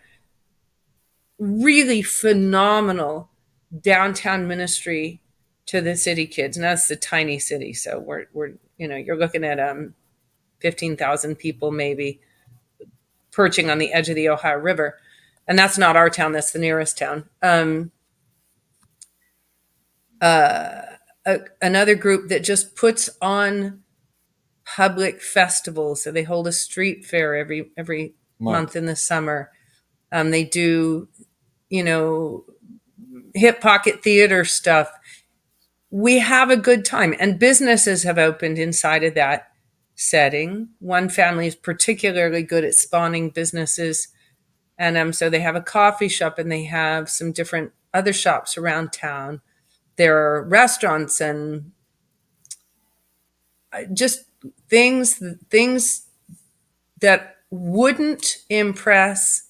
really phenomenal downtown ministry to the city kids. And that's the tiny city. So we're you're looking at 15,000 people anmaybe perching on the edge of the Ohio River. And that's not our town, that's the nearest town. Another group that just puts on public festivals. So they hold a street fair every month in the summer. They do, hip pocket theater stuff. We have a good time, and businesses have opened inside of that setting. One family is particularly good at spawning businesses. And so they have a coffee shop, and they have some different other shops around town. There are restaurants and just things that wouldn't impress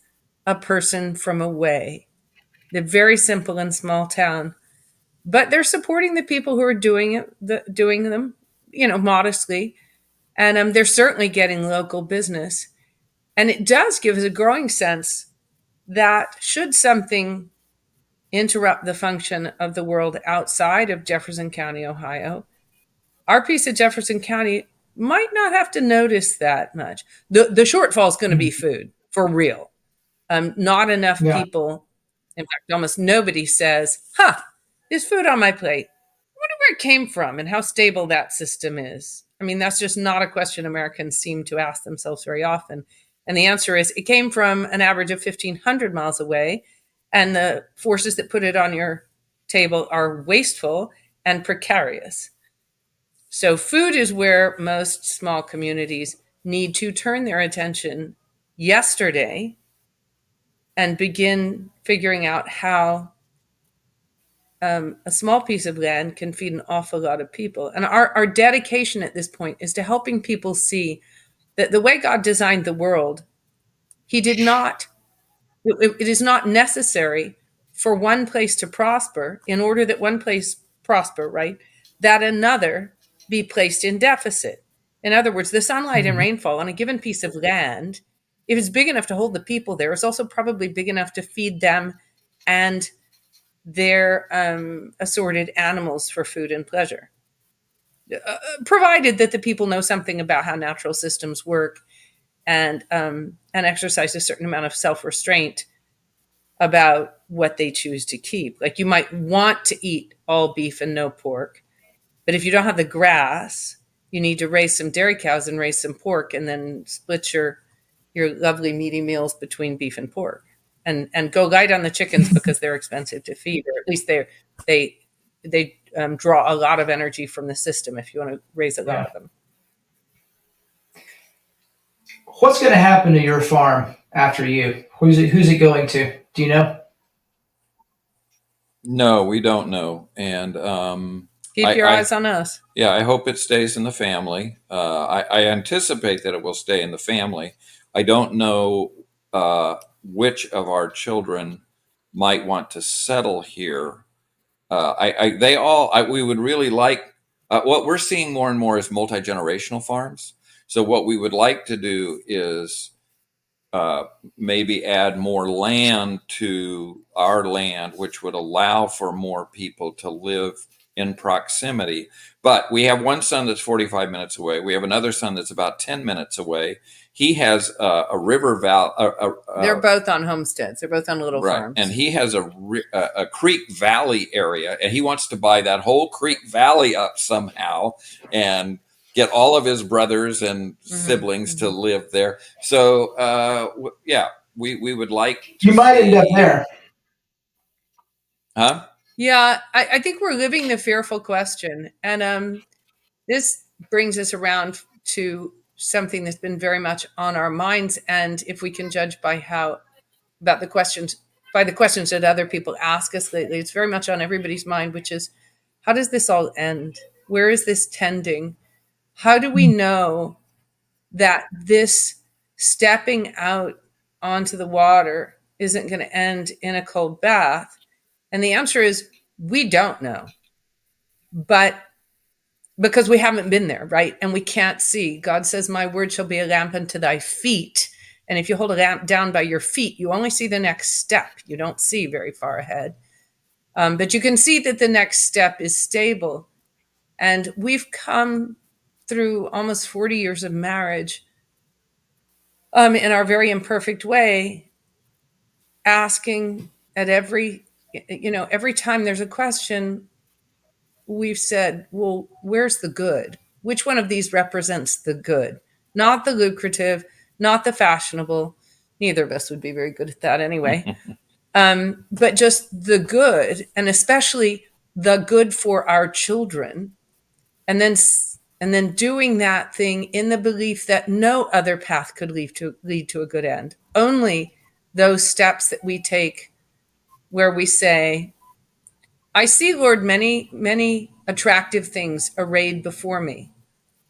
a person from away. They're very simple and small town, but they're supporting the people who are doing them, modestly. And they're certainly getting local business. And it does give us a growing sense that should something interrupt the function of the world outside of Jefferson County, Ohio, our piece of Jefferson County might not have to notice that much. The shortfall is going to be food, for real. Not enough people, in fact, almost nobody says, there's food on my plate. I wonder where it came from and how stable that system is. I mean, that's just not a question Americans seem to ask themselves very often. And the answer is it came from an average of 1,500 miles away. And the forces that put it on your table are wasteful and precarious. So food is where most small communities need to turn their attention yesterday and begin figuring out how a small piece of land can feed an awful lot of people. And our dedication at this point is to helping people see that the way God designed the world, it is not necessary for one place to prosper in order that one place prosper, right? That another be placed in deficit. In other words, the sunlight and rainfall on a given piece of land, if it's big enough to hold the people there, it's also probably big enough to feed them and their assorted animals for food and pleasure, provided that the people know something about how natural systems work and exercise a certain amount of self-restraint about what they choose to keep. Like, you might want to eat all beef and no pork, but if you don't have the grass, you need to raise some dairy cows and raise some pork, and then split your lovely meaty meals between beef and pork. And go light on the chickens because they're expensive to feed, or at least they draw a lot of energy from the system if you want to raise a lot of them. What's going to happen to your farm after you? Who's it going to? Do you know? No, we don't know. And Keep your eyes on us. Yeah, I hope it stays in the family. I anticipate that it will stay in the family. I don't know which of our children might want to settle here. We would really like, what we're seeing more and more is multi-generational farms. So what we would like to do is uh, maybe add more land to our land, which would allow for more people to live in proximity. But we have one son that's 45 minutes away. We have another son that's about 10 minutes away. He has a river valley. They're both on homesteads. They're both on little Right, farms. and he has a creek valley area, and he wants to buy that whole creek valley up somehow and get all of his brothers and siblings to live there. So, yeah, we would like to You might end up see- there. Huh? Yeah, I think we're living the fearful question. And this brings us around to something that's been very much on our minds. And if we can judge by the questions that other people ask us lately, it's very much on everybody's mind, which is, how does this all end? Where is this tending? How do we know that this stepping out onto the water isn't going to end in a cold bath? And the answer is, we don't know. But because we haven't been there, right? And we can't see. God says, my word shall be a lamp unto thy feet. And if you hold a lamp down by your feet, you only see the next step. You don't see very far ahead. But you can see that the next step is stable. And we've come through almost 40 years of marriage in our very imperfect way, asking at every time there's a question, we've said, well, where's the good? Which one of these represents the good? Not the lucrative, not the fashionable. Neither of us would be very good at that anyway. But just the good, and especially the good for our children. And then doing that thing in the belief that no other path could lead to a good end. Only those steps that we take where we say, I see, Lord, many, many attractive things arrayed before me,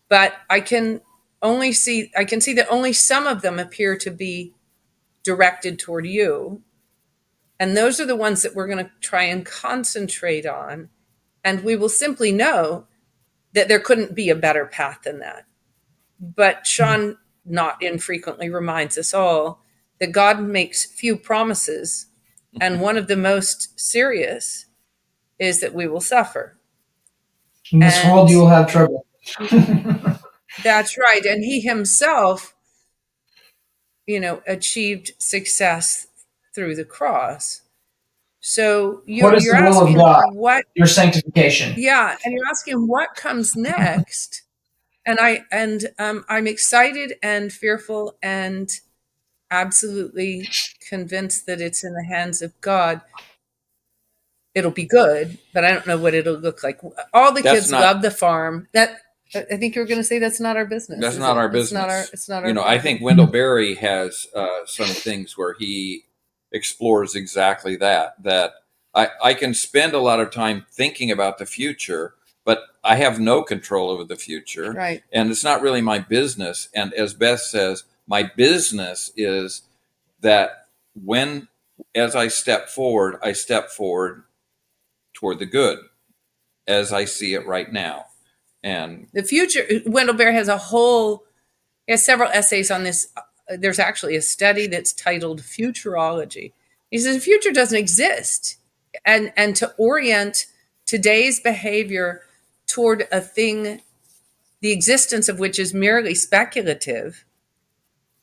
but I can see that only some of them appear to be directed toward you. And those are the ones that we're going to try and concentrate on. And we will simply know that there couldn't be a better path than that. But Shawn not infrequently reminds us all that God makes few promises. And one of the most serious is that we will suffer. In this world, you will have trouble. That's right. And he himself, achieved success through the cross. So what is you're the will asking of God? what, Your sanctification. yeah, and you're asking what comes next. And I'm excited and fearful and absolutely convinced that it's in the hands of God. It'll be good, but I don't know what it'll look like. All the kids love the farm. That I think you were going to say that's not our business. That's not our business. It's not our. I think Wendell Berry has some things where he explores exactly that. That I can spend a lot of time thinking about the future, but I have no control over the future. Right. And it's not really my business. And as Beth says, my business is that as I step forward toward the good as I see it right now. And the future, Wendell Berry has several essays on this. There's actually a study that's titled Futurology. He says the future doesn't exist. And to orient today's behavior toward a thing, the existence of which is merely speculative,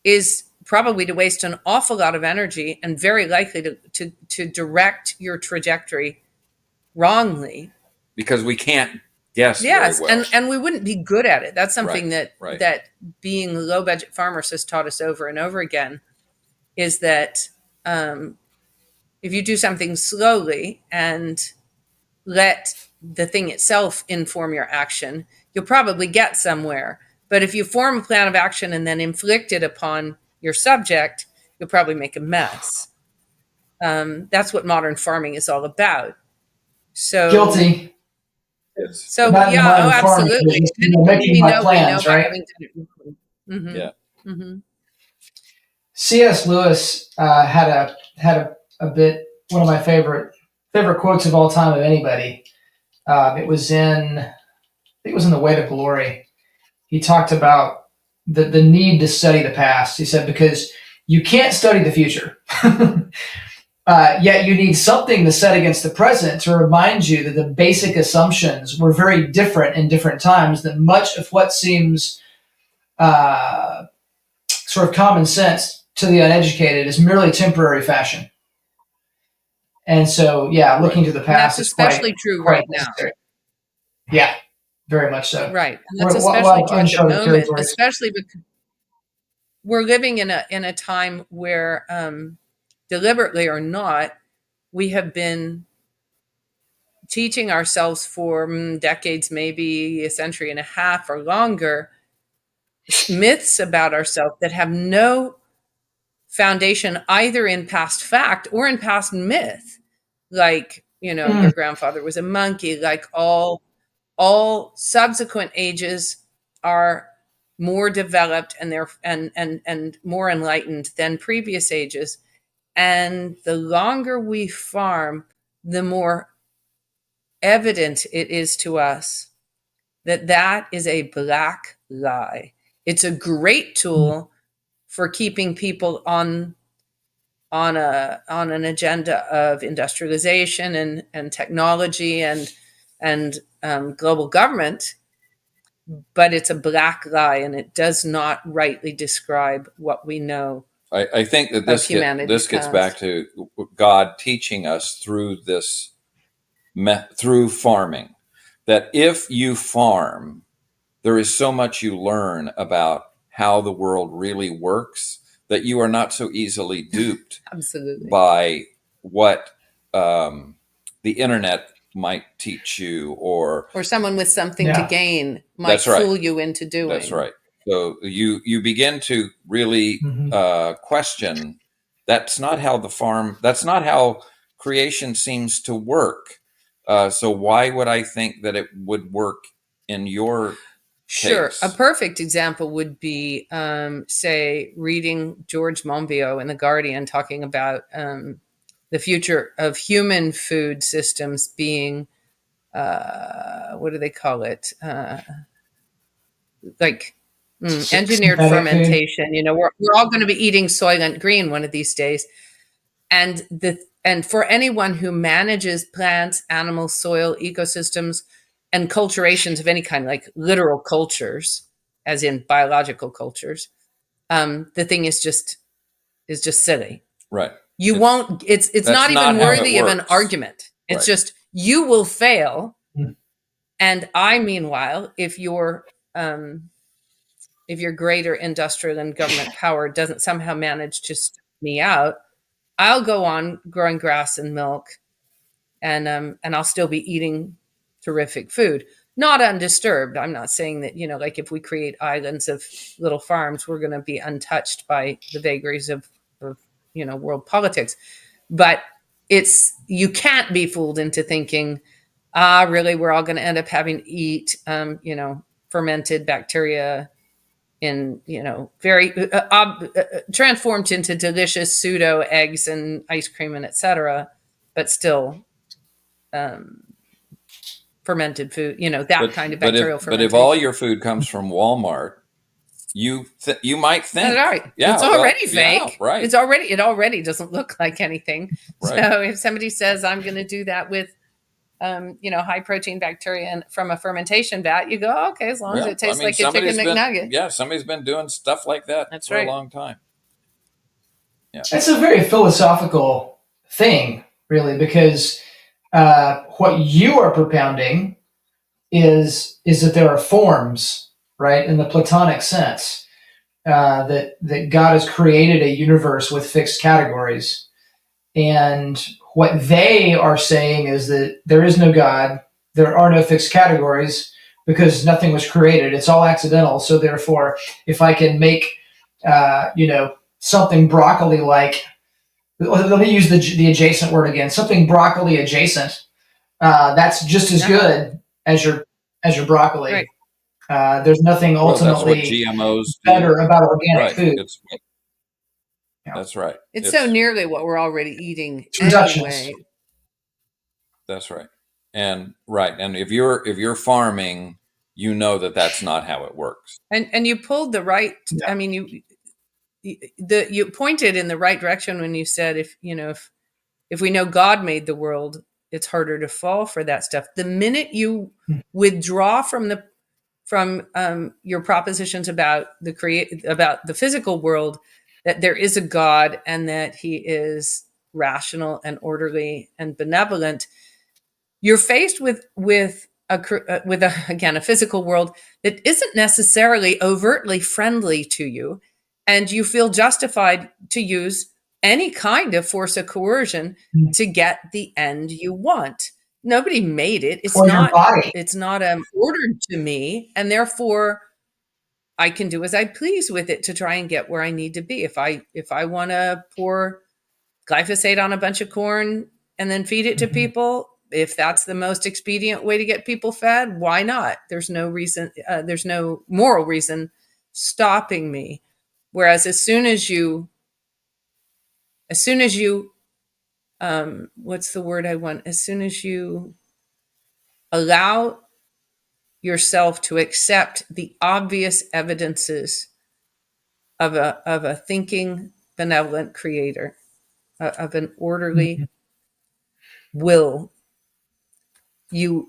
is probably to waste an awful lot of energy and very likely to direct your trajectory wrongly. Because we can't guess very well. and we wouldn't be good at it. That's something Right. that being low budget farmers has taught us over and over again, is that if you do something slowly and let the thing itself inform your action, you'll probably get somewhere. But if you form a plan of action and then inflict it upon your subject, you'll probably make a mess. That's what modern farming is all about. So Guilty. kids. So Not in the yeah, mind oh, of farming, absolutely. just, Anything making we my know plans, by right? having done it before. Mm-hmm. Yeah. Mm-hmm. C.S. Lewis had a bit, one of my favorite quotes of all time of anybody. It was in, I think it was in The Way to Glory. He talked about the need to study the past. He said, because you can't study the future. Yet you need something to set against the present to remind you that the basic assumptions were very different in different times, that much of what seems sort of common sense to the uneducated is merely temporary fashion. And so, yeah, looking to the And that's past is especially true quite right now. necessary. Yeah, very much so. Right. And We're that's in a lot especially of true at the uncharted moment, territories. especially because we're living in a time where deliberately or not, we have been teaching ourselves for decades, maybe a century and a half or longer, myths about ourselves that have no foundation either in past fact or in past myth. Like, your grandfather was a monkey. Like all subsequent ages are more developed and they're and more enlightened than previous ages. And the longer we farm, the more evident it is to us that that is a black lie. It's a great tool for keeping people on an agenda of industrialization and technology and global government, but it's a black lie and it does not rightly describe what we know I think that of humanity's this gets past. back to God teaching us through through farming, that if you farm, there is so much you learn about how the world really works that you are not so easily duped Absolutely. by what the internet might teach you, or someone with something to gain might That's right. fool you into doing. That's right. So you begin to really question. That's not how that's not how creation seems to work. So why would I think that it would work in your Sure. case? A perfect example would be, say, reading George Monbiot in The Guardian talking about the future of human food systems being, what do they call it? Like engineered Synthetic fermentation. We're all going to be eating Soylent Green one of these days. And for anyone who manages plants, animals, soil, ecosystems, and culturations of any kind, like literal cultures, as in biological cultures, the thing is just silly. Right. You won't. It's not even worthy of an argument. It's just you will fail. And I, meanwhile, if your greater industrial and government power doesn't somehow manage to stop me out, I'll go on growing grass and milk, and I'll still be eating terrific food, not undisturbed. I'm not saying that, like if we create islands of little farms, we're going to be untouched by the vagaries of world politics. But you can't be fooled into thinking, really, we're all going to end up having to eat, fermented bacteria in, very transformed into delicious pseudo eggs and ice cream and etc., but still fermented food, kind of bacterial fermentation. But if all your food comes from Walmart, you might think, all right, yeah, it's already fake. Yeah, right. It already doesn't look like anything. Right. So if somebody says, I'm going to do that with high protein bacteria from a fermentation vat, you go, okay, as long as it tastes like a chicken McNugget. Yeah, somebody's been doing stuff like that for right. a long time. Yeah. It's a very philosophical thing, really, because what you are propounding is that there are forms, right, in the Platonic sense, that God has created a universe with fixed categories. And what they are saying is that there is no God, there are no fixed categories, because nothing was created. It's all accidental. So therefore, if I can make, something broccoli-like, let me use the adjacent word again, something broccoli adjacent, that's just as good as your broccoli. Right. There's nothing Well, that's what ultimately GMOs better do. about organic Right. food. That's right. It's so nearly what we're already eating It's reductionist. anyway. That's right. And if you're farming, you know that that's not how it works. And you pulled the right. Yeah. I mean, you pointed in the right direction when you said if we know God made the world, it's harder to fall for that stuff. The minute you withdraw from your propositions about about the physical world, that there is a God and that He is rational and orderly and benevolent, you're faced with again a physical world that isn't necessarily overtly friendly to you, and you feel justified to use any kind of force or coercion to get the end you want. Nobody made it. Or your body. It's not ordered to me, and therefore I can do as I please with it to try and get where I need to be. If I want to pour glyphosate on a bunch of corn and then feed it to people, if that's the most expedient way to get people fed, why not? There's no reason. There's no moral reason stopping me. Whereas as soon as you, what's the word I want? As soon as you allow yourself to accept the obvious evidences of a thinking, benevolent creator, of an orderly will,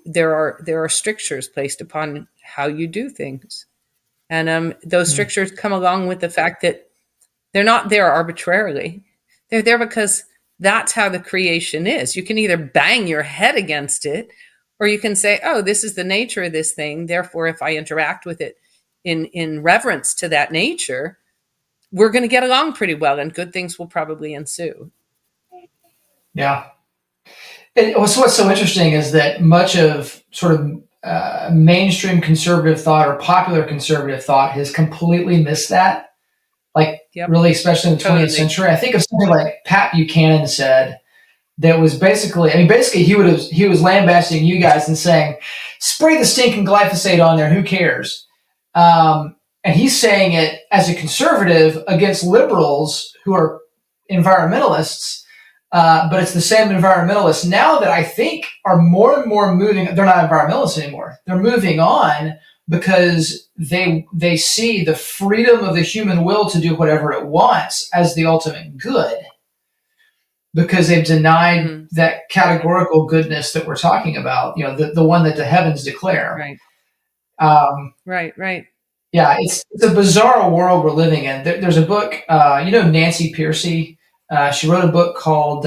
there are strictures placed upon how you do things, and those strictures come along with the fact that they're not there arbitrarily. They're there because that's how the creation is. You can either bang your head against it, or you can say, oh, this is the nature of this thing, therefore if I interact with it in reverence to that nature, we're going to get along pretty well and good things will probably ensue. Yeah. What's so interesting is that much of sort of mainstream conservative thought or popular conservative thought has completely missed that. Like, really, especially in the 20th century. I think of something like Pat Buchanan said that was basically he was lambasting you guys and saying, spray the stinking glyphosate on there, who cares? And he's saying it as a conservative against liberals who are environmentalists. But it's the same environmentalists now that I think are more and more moving. They're not environmentalists anymore. They're moving on because they see the freedom of the human will to do whatever it wants as the ultimate good, because they've denied that categorical goodness that we're talking about. The one that the heavens declare. Right. Right. Yeah, it's a bizarre world we're living in. There's a book. Nancy Pearcey. She wrote a book called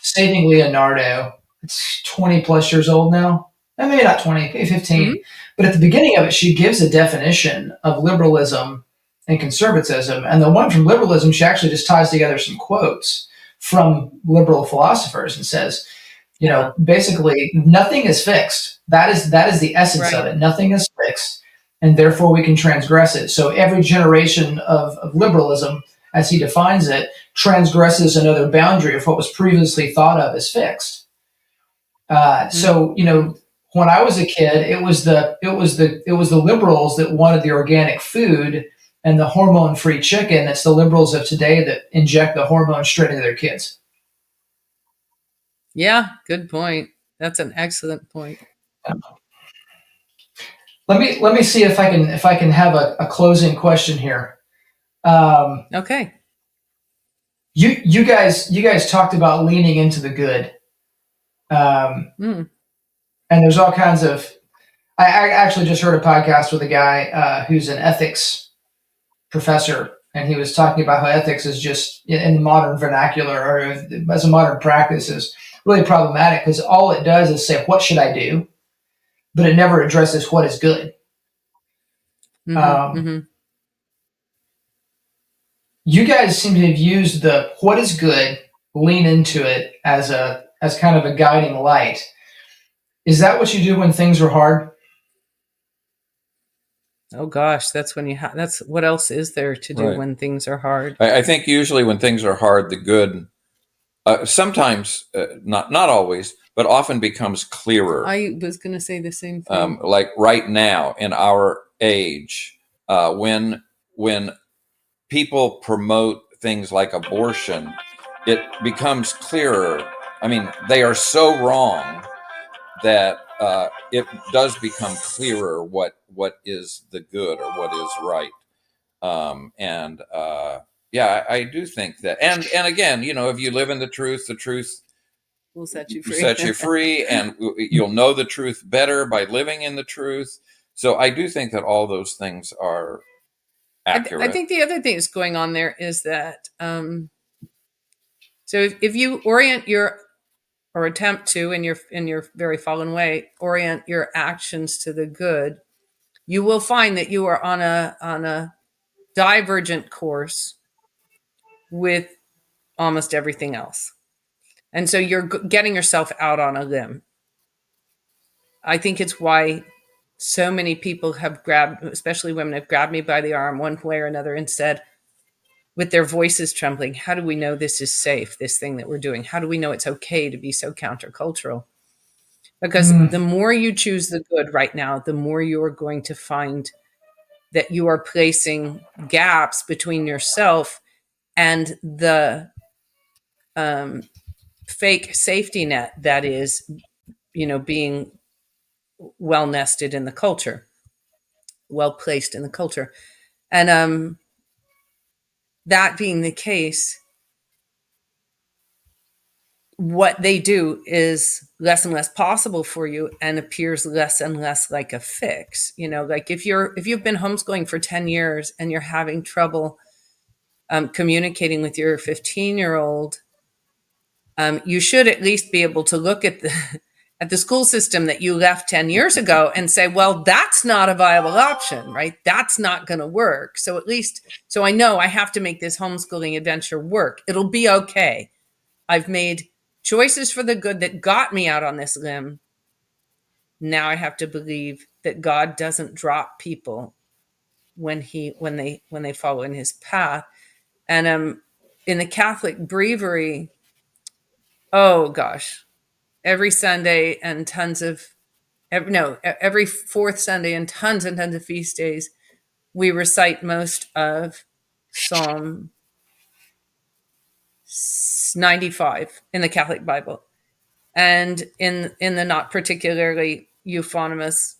Saving Leonardo. It's 20 plus years old now. Maybe not 20, maybe 15. But at the beginning of it, she gives a definition of liberalism and conservatism. And the one from liberalism, she actually just ties together some quotes from liberal philosophers and says, basically, nothing is fixed. That is the essence of it. Nothing is fixed, and therefore we can transgress it. So every generation of liberalism, as he defines it, transgresses another boundary of what was previously thought of as fixed. So when I was a kid, it was the liberals that wanted the organic food and the hormone-free chicken. It's the liberals of today that inject the hormones straight into their kids. Yeah, good point. That's an excellent point. Let me see if I can have a closing question here. Okay. You guys talked about leaning into the good. And there's all kinds of. I actually just heard a podcast with a guy who's an ethics professor, and he was talking about how ethics is just in modern vernacular or as a modern practice is really problematic because all it does is say, what should I do? But it never addresses what is good. You guys seem to have used the what is good, lean into it as kind of a guiding light. Is that what you do when things are hard? Oh gosh, that's when that's what else is there to do when things are hard? I think usually when things are hard, the good, sometimes, not always, but often becomes clearer. I was going to say the same thing. Like right now in our age, when people promote things like abortion, it becomes clearer. I mean, they are so wrong that it does become clearer what is the good or what is right. And yeah, I do think that. And again, if you live in the truth Will set you free. set you free, and you'll know the truth better by living in the truth. So I do think that all those things are accurate. I think the other thing that's going on there is that so if you orient your or attempt to in your very fallen way orient your actions to the good, you will find that you are on a divergent course with almost everything else, and so you're getting yourself out on a limb. I think it's why so many people have grabbed, especially women, have grabbed me by the arm one way or another and said, with their voices trembling, how do we know this is safe, this thing that we're doing? How do we know it's okay to be so countercultural? Because the more you choose the good right now, the more you are going to find that you are placing gaps between yourself and the fake safety net that is, being well nested in the culture, well placed in the culture. And that being the case, what they do is less and less possible for you and appears less and less like a fix. Like if you've been homeschooling for 10 years and you're having trouble communicating with your 15-year-old, you should at least be able to look at the school system that you left 10 years ago and say, well, that's not a viable option, right? That's not going to work. So I know I have to make this homeschooling adventure work. It'll be okay. I've made choices for the good that got me out on this limb. Now I have to believe that God doesn't drop people when they follow in his path. And in the Catholic breviary, oh gosh, every Sunday and every fourth Sunday and tons of feast days, we recite most of Psalm 95 in the Catholic Bible. And in the not particularly euphonymous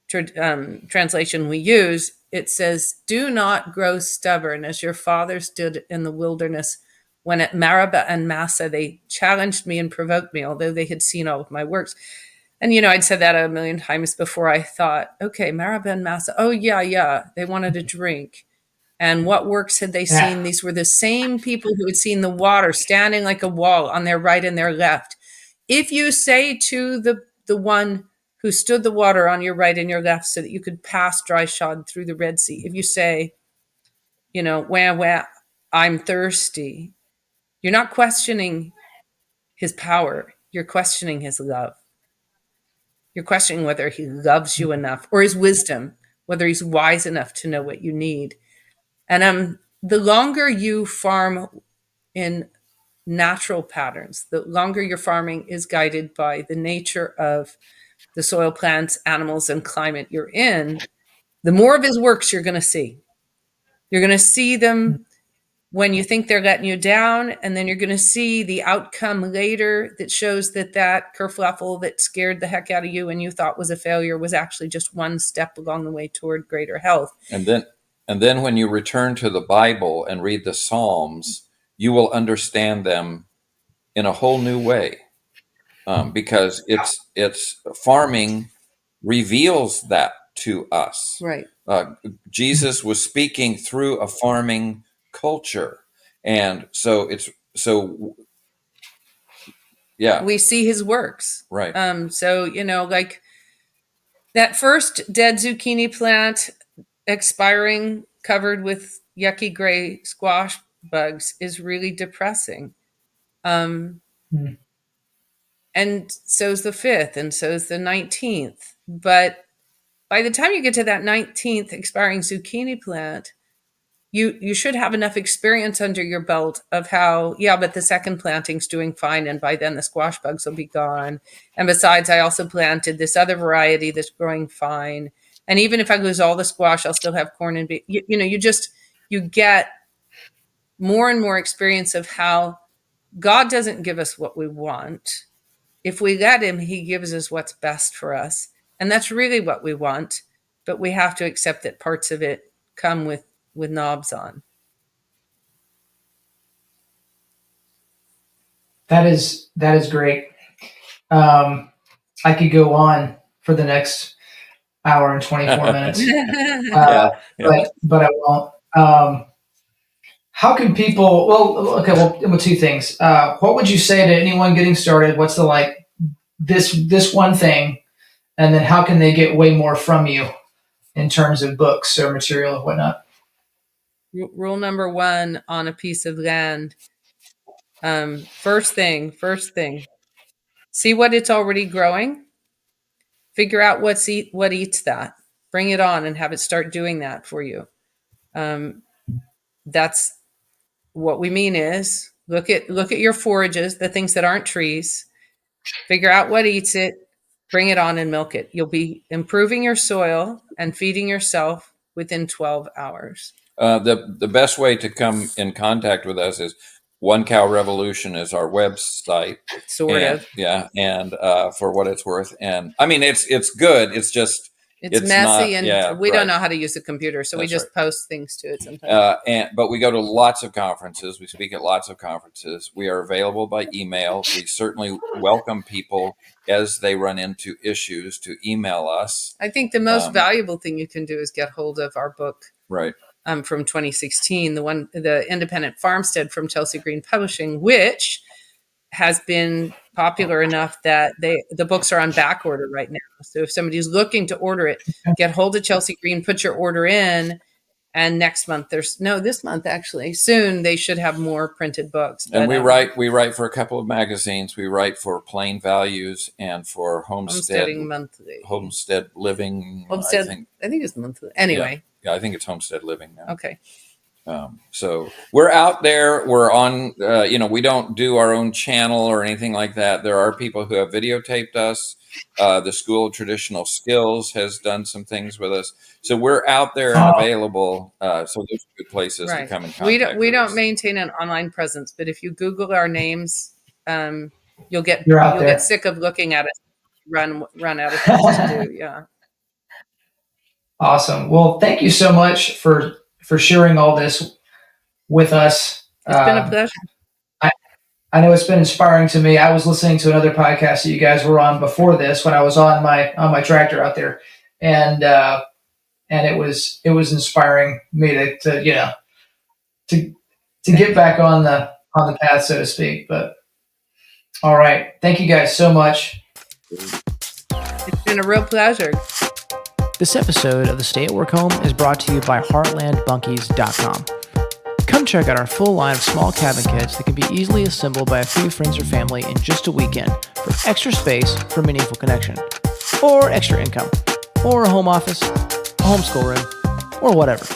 translation we use, it says, "Do not grow stubborn as your fathers did in the wilderness, when at Meribah and Massa they challenged me and provoked me, although they had seen all of my works." And I'd said that a million times before. I thought, okay, Meribah and Massa, oh yeah, they wanted a drink. And what works had they seen? These were the same people who had seen the water standing like a wall on their right and their left. If you say to the one who stood the water on your right and your left so that you could pass dry shod through the Red Sea, if you say, wah, I'm thirsty, you're not questioning his power. You're questioning his love. You're questioning whether he loves you enough, or his wisdom, whether he's wise enough to know what you need. And the longer you farm in natural patterns, the longer your farming is guided by the nature of the soil, plants, animals, and climate you're in, the more of his works you're going to see. You're going to see them when you think they're letting you down, and then you're going to see the outcome later that shows that kerfluffle that scared the heck out of you and you thought was a failure was actually just one step along the way toward greater health. And then when you return to the Bible and read the Psalms, you will understand them in a whole new way, because it's farming reveals that to us. Right. Jesus was speaking through a farming culture, and so we see his works. Right. So like that first dead zucchini plant expiring, covered with yucky gray squash bugs, is really depressing. And so's the 5th, and so's the 19th. But by the time you get to that 19th expiring zucchini plant, you should have enough experience under your belt of how, yeah, but the second planting's doing fine, and by then the squash bugs will be gone. And besides, I also planted this other variety that's growing fine. And even if I lose all the squash, I'll still have corn and beef. You get more and more experience of how God doesn't give us what we want. If we let him, he gives us what's best for us. And that's really what we want. But we have to accept that parts of it come with knobs on. That is great. I could go on for the next hour and 24 minutes, but I won't. How can people? Well, two things. What would you say to anyone getting started? What's the this one thing, and then how can they get way more from you in terms of books or material or whatnot? Rule number one on a piece of land. First thing, see what it's already growing. Figure out what eats that. Bring it on and have it start doing that for you. That's what we mean is look at your forages, the things that aren't trees. Figure out what eats it. Bring it on and milk it. You'll be improving your soil and feeding yourself within 12 hours. The best way to come in contact with us is One Cow Revolution is our website. Sort of. Yeah. And for what it's worth. And I mean, it's good. It's just, it's messy, not, and we don't know how to use a computer. So we just post things to it sometimes. But we go to lots of conferences. We speak at lots of conferences. We are available by email. We certainly welcome people as they run into issues to email us. I think the most valuable thing you can do is get hold of our book. Right. From 2016, the Independent Farmstead from Chelsea Green Publishing, which has been popular enough that the books are on back order right now. So if somebody's looking to order it, get hold of Chelsea Green, put your order in, and next month this month actually, soon they should have more printed books. And we write for a couple of magazines. We write for Plain Values and for Homesteading Monthly, Homestead Living. I think it's monthly. Anyway. Yeah, I think it's Homestead Living now. Okay. So we're out there. We're on, we don't do our own channel or anything like that. There are people who have videotaped us. The School of Traditional Skills has done some things with us. So we're out there and available. So those are good places to come in contact. We don't maintain an online presence, but if you Google our names, you'll get sick of looking at it. Run out of things to do. Yeah. Awesome. Well, thank you so much for sharing all this with us. It's been a pleasure. I know it's been inspiring to me. I was listening to another podcast that you guys were on before this when I was on my tractor out there, and it was inspiring me to get back on the path, so to speak. But all right, thank you guys so much. It's been a real pleasure. This episode of the Stay at Work Home is brought to you by HeartlandBunkies.com. Come check out our full line of small cabin kits that can be easily assembled by a few friends or family in just a weekend for extra space for meaningful connection, or extra income, or a home office, a homeschool room, or whatever.